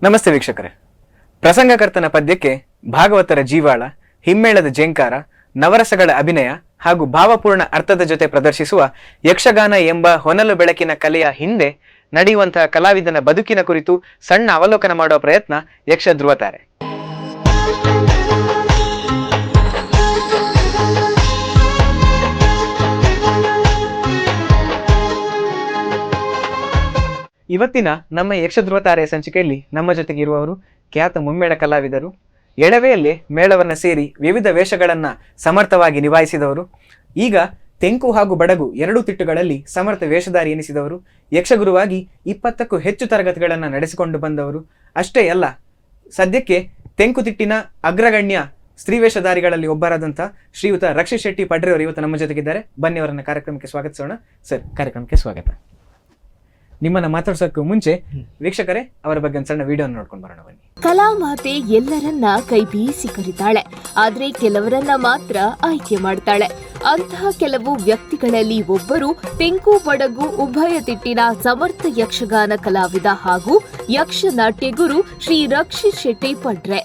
ನಮಸ್ತೆ ವೀಕ್ಷಕರೇ. ಪ್ರಸಂಗಕರ್ತನ ಪದ್ಯಕ್ಕೆ ಭಾಗವತರ ಜೀವಾಳ, ಹಿಮ್ಮೇಳದ ಜೇಂಕಾರ, ನವರಸಗಳ ಅಭಿನಯ ಹಾಗೂ ಭಾವಪೂರ್ಣ ಅರ್ಥದ ಜೊತೆ ಪ್ರದರ್ಶಿಸುವ ಯಕ್ಷಗಾನ ಎಂಬ ಹೊನಲು ಬೆಳಕಿನ ಕಲೆಯ ಹಿಂದೆ ನಡೆಯುವಂತಹ ಕಲಾವಿದನ ಬದುಕಿನ ಕುರಿತು ಸಣ್ಣ ಅವಲೋಕನ ಮಾಡುವ ಪ್ರಯತ್ನ ಯಕ್ಷ ಧ್ರುವತಾರೆ. ಇವತ್ತಿನ ನಮ್ಮ ಯಕ್ಷ ಧ್ರುವತಾರೆ ಸಂಚಿಕೆಯಲ್ಲಿ ನಮ್ಮ ಜೊತೆಗೆ ಇರುವವರು ಖ್ಯಾತ ಮುಮ್ಮೇಳ ಕಲಾವಿದರು, ಎಳವೆಯಲ್ಲಿ ಮೇಳವನ್ನ ಸೇರಿ ವಿವಿಧ ವೇಷಗಳನ್ನ ಸಮರ್ಥವಾಗಿ ನಿಭಾಯಿಸಿದವರು, ಈಗ ತೆಂಕು ಹಾಗೂ ಬಡಗು ಎರಡೂ ತಿಟ್ಟುಗಳಲ್ಲಿ ಸಮರ್ಥ ವೇಷಧಾರಿ ಎನಿಸಿದವರು, ಯಕ್ಷಗುರುವಾಗಿ 20ಕ್ಕೂ ಹೆಚ್ಚು ತರಗತಿಗಳನ್ನು ನಡೆಸಿಕೊಂಡು ಬಂದವರು. ಅಷ್ಟೇ ಅಲ್ಲ, ಸದ್ಯಕ್ಕೆ ತೆಂಕುತಿಟ್ಟಿನ ಅಗ್ರಗಣ್ಯ ಸ್ತ್ರೀ ವೇಷಧಾರಿಗಳಲ್ಲಿ ಒಬ್ಬರಾದಂಥ ಶ್ರೀಯುತ ರಕ್ಷಿತ್ ಶೆಟ್ಟಿ ಪಡ್ರೆಯವರು ಇವತ್ತು ನಮ್ಮ ಜೊತೆಗಿದ್ದಾರೆ. ಬನ್ನಿ ಅವರನ್ನ ಕಾರ್ಯಕ್ರಮಕ್ಕೆ ಸ್ವಾಗತಿಸೋಣ. ಸರ್, ಕಾರ್ಯಕ್ರಮಕ್ಕೆ ಸ್ವಾಗತ. ನಿಮ್ಮನ್ನ ಮಾತಾಡ್ಸೋಕ್ಕೂ ಮುಂಚೆ ವೀಕ್ಷಕರೇ, ಅವರ ಬಗ್ಗೆ ಒಂದು ಸಣ್ಣ ವಿಡಿಯೋ ನೋಡ್ಕೊಂಡು ಬರೋಣ ಬನ್ನಿ. ಕಲಾಮಾತೆ ಎಲ್ಲರನ್ನ ಕೈ ಬೀಸಿ ಕರೀತಾಳೆ, ಆದ್ರೆ ಕೆಲವರನ್ನ ಮಾತ್ರ ಆಯ್ಕೆ ಮಾಡ್ತಾಳೆ. ಅಂತಹ ಕೆಲವು ವ್ಯಕ್ತಿಗಳಲ್ಲಿ ಒಬ್ಬರು ತೆಂಕು ಬಡಗು ಉಭಯ ತಿಟ್ಟಿನ ಸಮರ್ಥ ಯಕ್ಷಗಾನ ಕಲಾವಿದ ಹಾಗೂ ಯಕ್ಷ ನಾಟ್ಯ ಗುರು ಶ್ರೀ ರಕ್ಷಿತ್ ಶೆಟ್ಟಿ ಪಡ್ರೆ.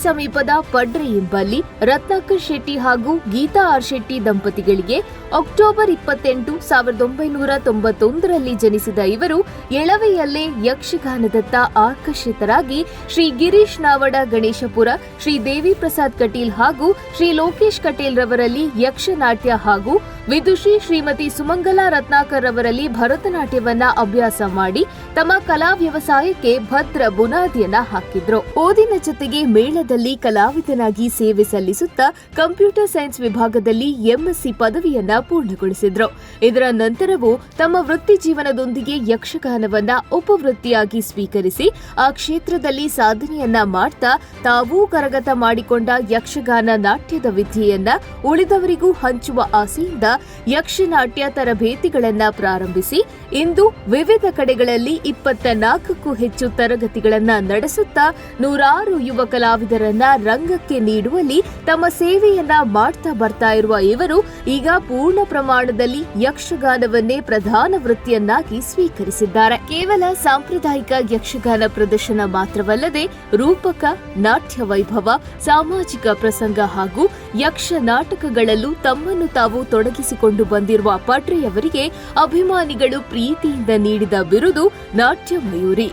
ಸಮೀಪದ ಪಡ್ರೆ ಎಂಬಲ್ಲಿ ರತ್ನಾಕರ್ ಶೆಟ್ಟಿ ಹಾಗೂ ಗೀತಾ ಆರ್ ಶೆಟ್ಟಿ ದಂಪತಿಗಳಿಗೆ ಅಕ್ಟೋಬರ್ 28, 1991ರಲ್ಲಿ ಜನಿಸಿದ ಇವರು ಎಳವೆಯಲ್ಲೇ ಯಕ್ಷಗಾನದತ್ತ ಆಕರ್ಷಿತರಾಗಿ ಶ್ರೀ ಗಿರೀಶ್ ನಾವಡ ಗಣೇಶಪುರ, ಶ್ರೀ ದೇವಿ ಪ್ರಸಾದ್ ಕಟೀಲ್ ಹಾಗೂ ಶ್ರೀ ಲೋಕೇಶ್ ಕಟೀಲ್ ರವರಲ್ಲಿ ಯಕ್ಷನಾಟ್ಯ ಹಾಗೂ ವಿದುಷಿ ಶ್ರೀಮತಿ ಸುಮಂಗಲಾ ರತ್ನಾಕರ್ ರವರಲ್ಲಿ ಭರತನಾಟ್ಯವನ್ನ ಅಭ್ಯಾಸ ಮಾಡಿ ತಮ್ಮ ಕಲಾ ವ್ಯವಸಾಯಕ್ಕೆ ಭದ್ರ ಬುನಾದಿಯನ್ನ ಹಾಕಿದ್ರು. ಓದಿನ ಜೊತೆಗೆ ಮೇಳದಲ್ಲಿ ಕಲಾವಿದನಾಗಿ ಸೇವೆ ಸಲ್ಲಿಸುತ್ತಾ ಕಂಪ್ಯೂಟರ್ ಸೈನ್ಸ್ ವಿಭಾಗದಲ್ಲಿ ಎಂಎಸ್ಸಿ ಪದವಿಯನ್ನ ಪೂರ್ಣಗೊಳಿಸಿದ್ರು. ಇದರ ನಂತರವೂ ತಮ್ಮ ವೃತ್ತಿ ಜೀವನದೊಂದಿಗೆ ಯಕ್ಷಗಾನವನ್ನ ಉಪವೃತ್ತಿಯಾಗಿ ಸ್ವೀಕರಿಸಿ ಆ ಕ್ಷೇತ್ರದಲ್ಲಿ ಸಾಧನೆಯನ್ನ ಮಾಡ್ತಾ ತಾವೂ ಕರಗತ ಮಾಡಿಕೊಂಡ ಯಕ್ಷಗಾನ ನಾಟ್ಯದ ವಿದ್ಯೆಯನ್ನ ಉಳಿದವರಿಗೂ ಹಂಚುವ ಆಸೆಯಿಂದ ಯಕ್ಷನಾಟ್ಯ ತರಬೇತಿಗಳನ್ನ ಪ್ರಾರಂಭಿಸಿ ಇಂದು ವಿವಿಧ ಕಡೆಗಳಲ್ಲಿ 24ಕ್ಕೂ ಹೆಚ್ಚು ತರಗತಿಗಳನ್ನ ನಡೆಸುತ್ತಾ ನೂರಾರು ಯುವ ಕಲಾವಿದರನ್ನ ರಂಗಕ್ಕೆ ನೀಡುವಲ್ಲಿ ತಮ್ಮ ಸೇವೆಯನ್ನ ಮಾಡ್ತಾ ಬರ್ತಾ ಇರುವ ಇವರು ಈಗ ಪೂರ್ಣ ಪ್ರಮಾಣದಲ್ಲಿ ಯಕ್ಷಗಾನವನ್ನೇ ಪ್ರಧಾನ ವೃತ್ತಿಯನ್ನಾಗಿ ಸ್ವೀಕರಿಸಿದ್ದಾರೆ. ಕೇವಲ ಸಾಂಪ್ರದಾಯಿಕ ಯಕ್ಷಗಾನ ಪ್ರದರ್ಶನ ಮಾತ್ರವಲ್ಲದೆ ರೂಪಕ, ನಾಟ್ಯ ವೈಭವ, ಸಾಮಾಜಿಕ ಪ್ರಸಂಗ ಹಾಗೂ ಯಕ್ಷ ನಾಟಕಗಳಲ್ಲೂ ತಮ್ಮನ್ನು ತಾವು ತೊಡಗಿಸಿಕೊಂಡು ಬಂದಿರುವ ಪಡ್ರೆಯವರಿಗೆ ಅಭಿಮಾನಿಗಳು ಪ್ರೀತಿಯಿಂದ ನೀಡಿದ ಬಿರುದು ನಾಟ್ಯ ಮಯೂರಿ.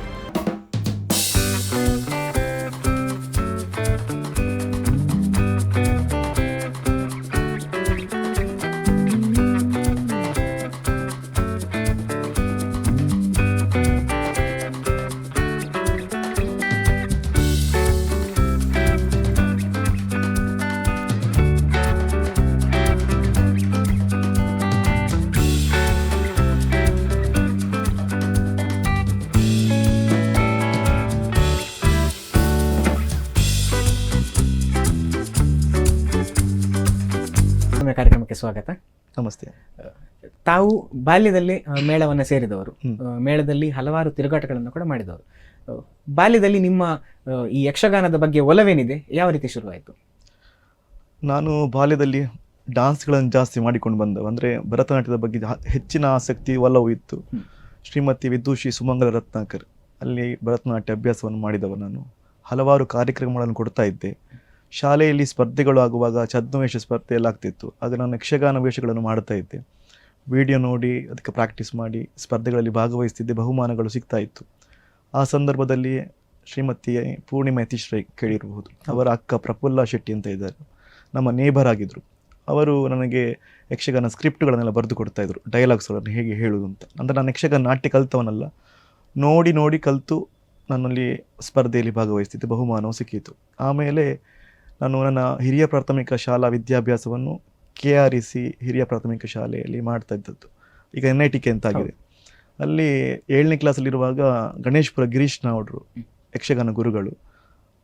ಕಾರ್ಯಕ್ರಮಕ್ಕೆ ಸ್ವಾಗತ. ನಮಸ್ತೆ. ತಾವು ಬಾಲ್ಯದಲ್ಲಿ ಮೇಳವನ್ನು ಸೇರಿದವರು, ಮೇಳದಲ್ಲಿ ಹಲವಾರು ತಿರುಗಾಟಗಳನ್ನು ಕೂಡ ಮಾಡಿದವರು. ಬಾಲ್ಯದಲ್ಲಿ ನಿಮ್ಮ ಈ ಯಕ್ಷಗಾನದ ಬಗ್ಗೆ ಒಲವೇನಿದೆ, ಯಾವ ರೀತಿ ಶುರುವಾಯಿತು? ನಾನು ಬಾಲ್ಯದಲ್ಲಿ ಡಾನ್ಸ್ಗಳನ್ನು ಜಾಸ್ತಿ ಮಾಡಿಕೊಂಡು ಬಂದವು. ಅಂದರೆ ಭರತನಾಟ್ಯದ ಬಗ್ಗೆ ಹೆಚ್ಚಿನ ಆಸಕ್ತಿ, ಒಲವು ಇತ್ತು. ಶ್ರೀಮತಿ ವಿದುಷಿ ಸುಮಂಗಲ ರತ್ನಾಕರ್ ಅಲ್ಲಿ ಭರತನಾಟ್ಯ ಅಭ್ಯಾಸವನ್ನು ಮಾಡಿದವ. ನಾನು ಹಲವಾರು ಕಾರ್ಯಕ್ರಮಗಳನ್ನು ಕೊಡ್ತಾ ಇದ್ದೆ. ಶಾಲೆಯಲ್ಲಿ ಸ್ಪರ್ಧೆಗಳು ಆಗುವಾಗ ಛದ್ಮವೇಷ ಸ್ಪರ್ಧೆ ಎಲ್ಲ ಆಗ್ತಿತ್ತು. ಆಗ ನಾನು ಯಕ್ಷಗಾನ ವೇಷಗಳನ್ನು ಮಾಡ್ತಾ ಇದ್ದೆ. ವಿಡಿಯೋ ನೋಡಿ ಅದಕ್ಕೆ ಪ್ರಾಕ್ಟೀಸ್ ಮಾಡಿ ಸ್ಪರ್ಧೆಗಳಲ್ಲಿ ಭಾಗವಹಿಸ್ತಿದ್ದೆ. ಬಹುಮಾನಗಳು ಸಿಗ್ತಾ ಇತ್ತು. ಆ ಸಂದರ್ಭದಲ್ಲಿ ಶ್ರೀಮತಿ ಪೂರ್ಣಿಮಾ ಯತೀಶ್ ರೈ ಕೇಳಿರಬಹುದು, ಅವರ ಅಕ್ಕ ಪ್ರಫುಲ್ಲಾ ಶೆಟ್ಟಿ ಅಂತ ಇದ್ದಾರೆ, ನಮ್ಮ ನೇಬರ್ ಆಗಿದ್ದರು. ಅವರು ನನಗೆ ಯಕ್ಷಗಾನ ಸ್ಕ್ರಿಪ್ಟ್ಗಳನ್ನೆಲ್ಲ ಬರೆದು ಕೊಡ್ತಾಯಿದ್ರು, ಡೈಲಾಗ್ಸ್ಗಳನ್ನು ಹೇಗೆ ಹೇಳೋದು ಅಂತ. ಅಂದರೆ ನಾನು ಯಕ್ಷಗಾನ ನಾಟ್ಯ ಕಲಿತವನಲ್ಲ, ನೋಡಿ ನೋಡಿ ಕಲಿತು ನನ್ನಲ್ಲಿ ಸ್ಪರ್ಧೆಯಲ್ಲಿ ಭಾಗವಹಿಸ್ತಿದ್ದೆ. ಬಹುಮಾನವು ಸಿಕ್ಕಿತು. ಆಮೇಲೆ ನಾನು ನನ್ನ ಹಿರಿಯ ಪ್ರಾಥಮಿಕ ಶಾಲಾ ವಿದ್ಯಾಭ್ಯಾಸವನ್ನು KREC ಹಿರಿಯ ಪ್ರಾಥಮಿಕ ಶಾಲೆಯಲ್ಲಿ ಮಾಡ್ತಾ ಇದ್ದದ್ದು. ಈಗ NITK ಅಂತ ಆಗಿದೆ. ಅಲ್ಲಿ 7ನೇ ಕ್ಲಾಸಲ್ಲಿರುವಾಗ ಗಣೇಶ್ಪುರ ಗಿರೀಶ್ ನಾವ್ಡ್ರು ಯಕ್ಷಗಾನ ಗುರುಗಳು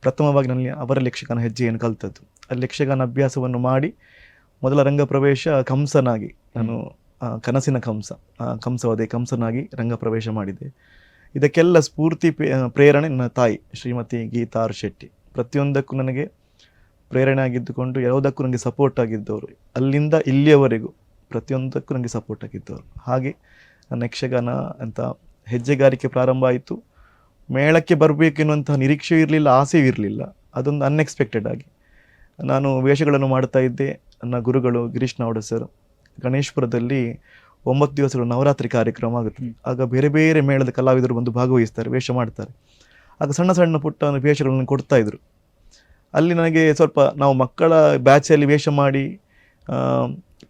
ಪ್ರಥಮವಾಗಿ ನನಗೆ ಅವರಲ್ಲಿ ಯಕ್ಷಗಾನ ಹೆಜ್ಜೆಯನ್ನು ಕಲ್ತದ್ದು. ಅಲ್ಲಿ ಯಕ್ಷಗಾನ ಅಭ್ಯಾಸವನ್ನು ಮಾಡಿ ಮೊದಲ ರಂಗ ಪ್ರವೇಶ ಕಂಸನಾಗಿ, ನಾನು ಕನಸಿನ ಕಂಸವದೆ ಕಂಸನಾಗಿ ರಂಗ ಪ್ರವೇಶ ಮಾಡಿದೆ. ಇದಕ್ಕೆಲ್ಲ ಸ್ಫೂರ್ತಿ ಪ್ರೇರಣೆ ನನ್ನ ತಾಯಿ ಶ್ರೀಮತಿ ಗೀತಾ ಆರ್ ಶೆಟ್ಟಿ. ಪ್ರತಿಯೊಂದಕ್ಕೂ ನನಗೆ ಪ್ರೇರಣೆ ಆಗಿದ್ದುಕೊಂಡು ಯಾವುದಕ್ಕೂ ನನಗೆ ಸಪೋರ್ಟ್ ಆಗಿದ್ದವರು, ಅಲ್ಲಿಂದ ಇಲ್ಲಿಯವರೆಗೂ ಪ್ರತಿಯೊಂದಕ್ಕೂ ನನಗೆ ಸಪೋರ್ಟ್ ಆಗಿದ್ದವರು. ಹಾಗೆ ನನ್ನ ಯಕ್ಷಗಾನ ಅಂತ ಹೆಜ್ಜೆಗಾರಿಕೆ ಪ್ರಾರಂಭ ಆಯಿತು. ಮೇಳಕ್ಕೆ ಬರಬೇಕು ಎನ್ನುವಂತಹ ನಿರೀಕ್ಷೆಯೂ ಇರಲಿಲ್ಲ, ಆಸೆಯೂ ಇರಲಿಲ್ಲ. ಅದೊಂದು ಅನ್ಎಕ್ಸ್ಪೆಕ್ಟೆಡ್ ಆಗಿ ನಾನು ವೇಷಗಳನ್ನು ಮಾಡ್ತಾ ಇದ್ದೆ. ನನ್ನ ಗುರುಗಳು ಗಿರೀಶ್ ನಾವ್ಡೆ ಸರ್ ಗಣೇಶ್ಪುರದಲ್ಲಿ 9 ದಿವಸಗಳು ನವರಾತ್ರಿ ಕಾರ್ಯಕ್ರಮ ಆಗುತ್ತೆ. ಆಗ ಬೇರೆ ಬೇರೆ ಮೇಳದ ಕಲಾವಿದರು ಬಂದು ಭಾಗವಹಿಸ್ತಾರೆ, ವೇಷ ಮಾಡ್ತಾರೆ. ಆಗ ಸಣ್ಣ ಸಣ್ಣ ಪುಟ್ಟ ವೇಷಗಳನ್ನು ಕೊಡ್ತಾ ಇದ್ರು. ಅಲ್ಲಿ ನನಗೆ ಸ್ವಲ್ಪ, ನಾವು ಮಕ್ಕಳ ಬ್ಯಾಚಲ್ಲಿ ವೇಷ ಮಾಡಿ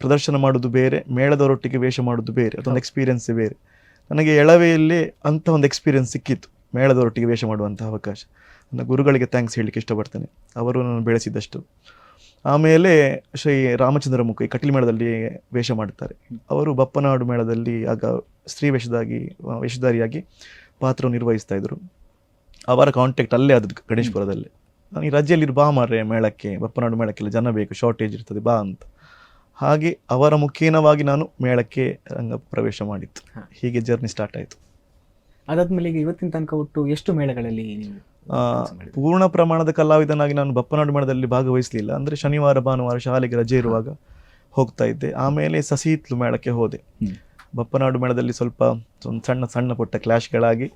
ಪ್ರದರ್ಶನ ಮಾಡೋದು ಬೇರೆ, ಮೇಳದವರೊಟ್ಟಿಗೆ ವೇಷ ಮಾಡೋದು ಬೇರೆ, ಅದೊಂದು ಎಕ್ಸ್ಪೀರಿಯನ್ಸೇ ಬೇರೆ. ನನಗೆ ಎಳವೆಯಲ್ಲಿ ಅಂಥ ಒಂದು ಎಕ್ಸ್ಪೀರಿಯನ್ಸ್ ಸಿಕ್ಕಿತ್ತು, ಮೇಳದವರೊಟ್ಟಿಗೆ ವೇಷ ಮಾಡುವಂಥ ಅವಕಾಶ. ನನ್ನ ಗುರುಗಳಿಗೆ ಥ್ಯಾಂಕ್ಸ್ ಹೇಳಲಿಕ್ಕೆ ಇಷ್ಟಪಡ್ತೇನೆ, ಅವರು ನಾನು ಬೆಳೆಸಿದಷ್ಟು. ಆಮೇಲೆ ಶ್ರೀ ರಾಮಚಂದ್ರ ಮುಖ ಈ ಕಟೀಲು ಮೇಳದಲ್ಲಿ ವೇಷ ಮಾಡ್ತಾರೆ. ಅವರು ಬಪ್ಪನಾಡು ಮೇಳದಲ್ಲಿ ಆಗ ಸ್ತ್ರೀ ವೇಷಧಾರಿಯಾಗಿ ಪಾತ್ರವನ್ನು ನಿರ್ವಹಿಸ್ತಾ ಇದ್ರು. ಅವರ ಕಾಂಟ್ಯಾಕ್ಟ್ ಅಲ್ಲೇ ಆದದ್ದು ಗಣೇಶ್ಪುರದಲ್ಲಿ. ನಾನು ಈ ರಜೆಯಲ್ಲಿ ಬಾ ಮಾರ್ರೆ ಮೇಳಕ್ಕೆ, ಬಪ್ಪನಾಡು ಮೇಳಕ್ಕೆಲ್ಲ ಜನ ಬೇಕು, ಶಾರ್ಟೇಜ್ ಇರ್ತದೆ ಬಾ ಅಂತ. ಹಾಗೆ ಅವರ ಮುಖೇನವಾಗಿ ನಾನು ಮೇಳಕ್ಕೆ ರಂಗ ಪ್ರವೇಶ ಮಾಡಿತ್ತು. ಹೀಗೆ ಜರ್ನಿ ಸ್ಟಾರ್ಟ್ ಆಯಿತು. ಅದಾದ್ಮೇಲೆ ಈಗ ಇವತ್ತಿನ ತನಕ ಒಟ್ಟು ಎಷ್ಟು ಮೇಳಗಳಲ್ಲಿ ನೀವು ಪೂರ್ಣ ಪ್ರಮಾಣದ ಕಲಾವಿದನಾಗಿ ನಾನು ಬಪ್ಪನಾಡು ಮೇಳದಲ್ಲಿ ಭಾಗವಹಿಸಲಿಲ್ಲ. ಅಂದರೆ ಶನಿವಾರ ಭಾನುವಾರ ಶಾಲೆಗೆ ರಜೆ ಇರುವಾಗ ಹೋಗ್ತಾ ಇದ್ದೆ. ಆಮೇಲೆ ಸಸಿಹಿತ್ಲು ಮೇಳಕ್ಕೆ ಹೋದೆ. ಬಪ್ಪನಾಡು ಮೇಳದಲ್ಲಿ ಸ್ವಲ್ಪ ಸಣ್ಣ ಸಣ್ಣ ಪುಟ್ಟ ಕ್ಲಾಶ್ಗಳಾಗಿ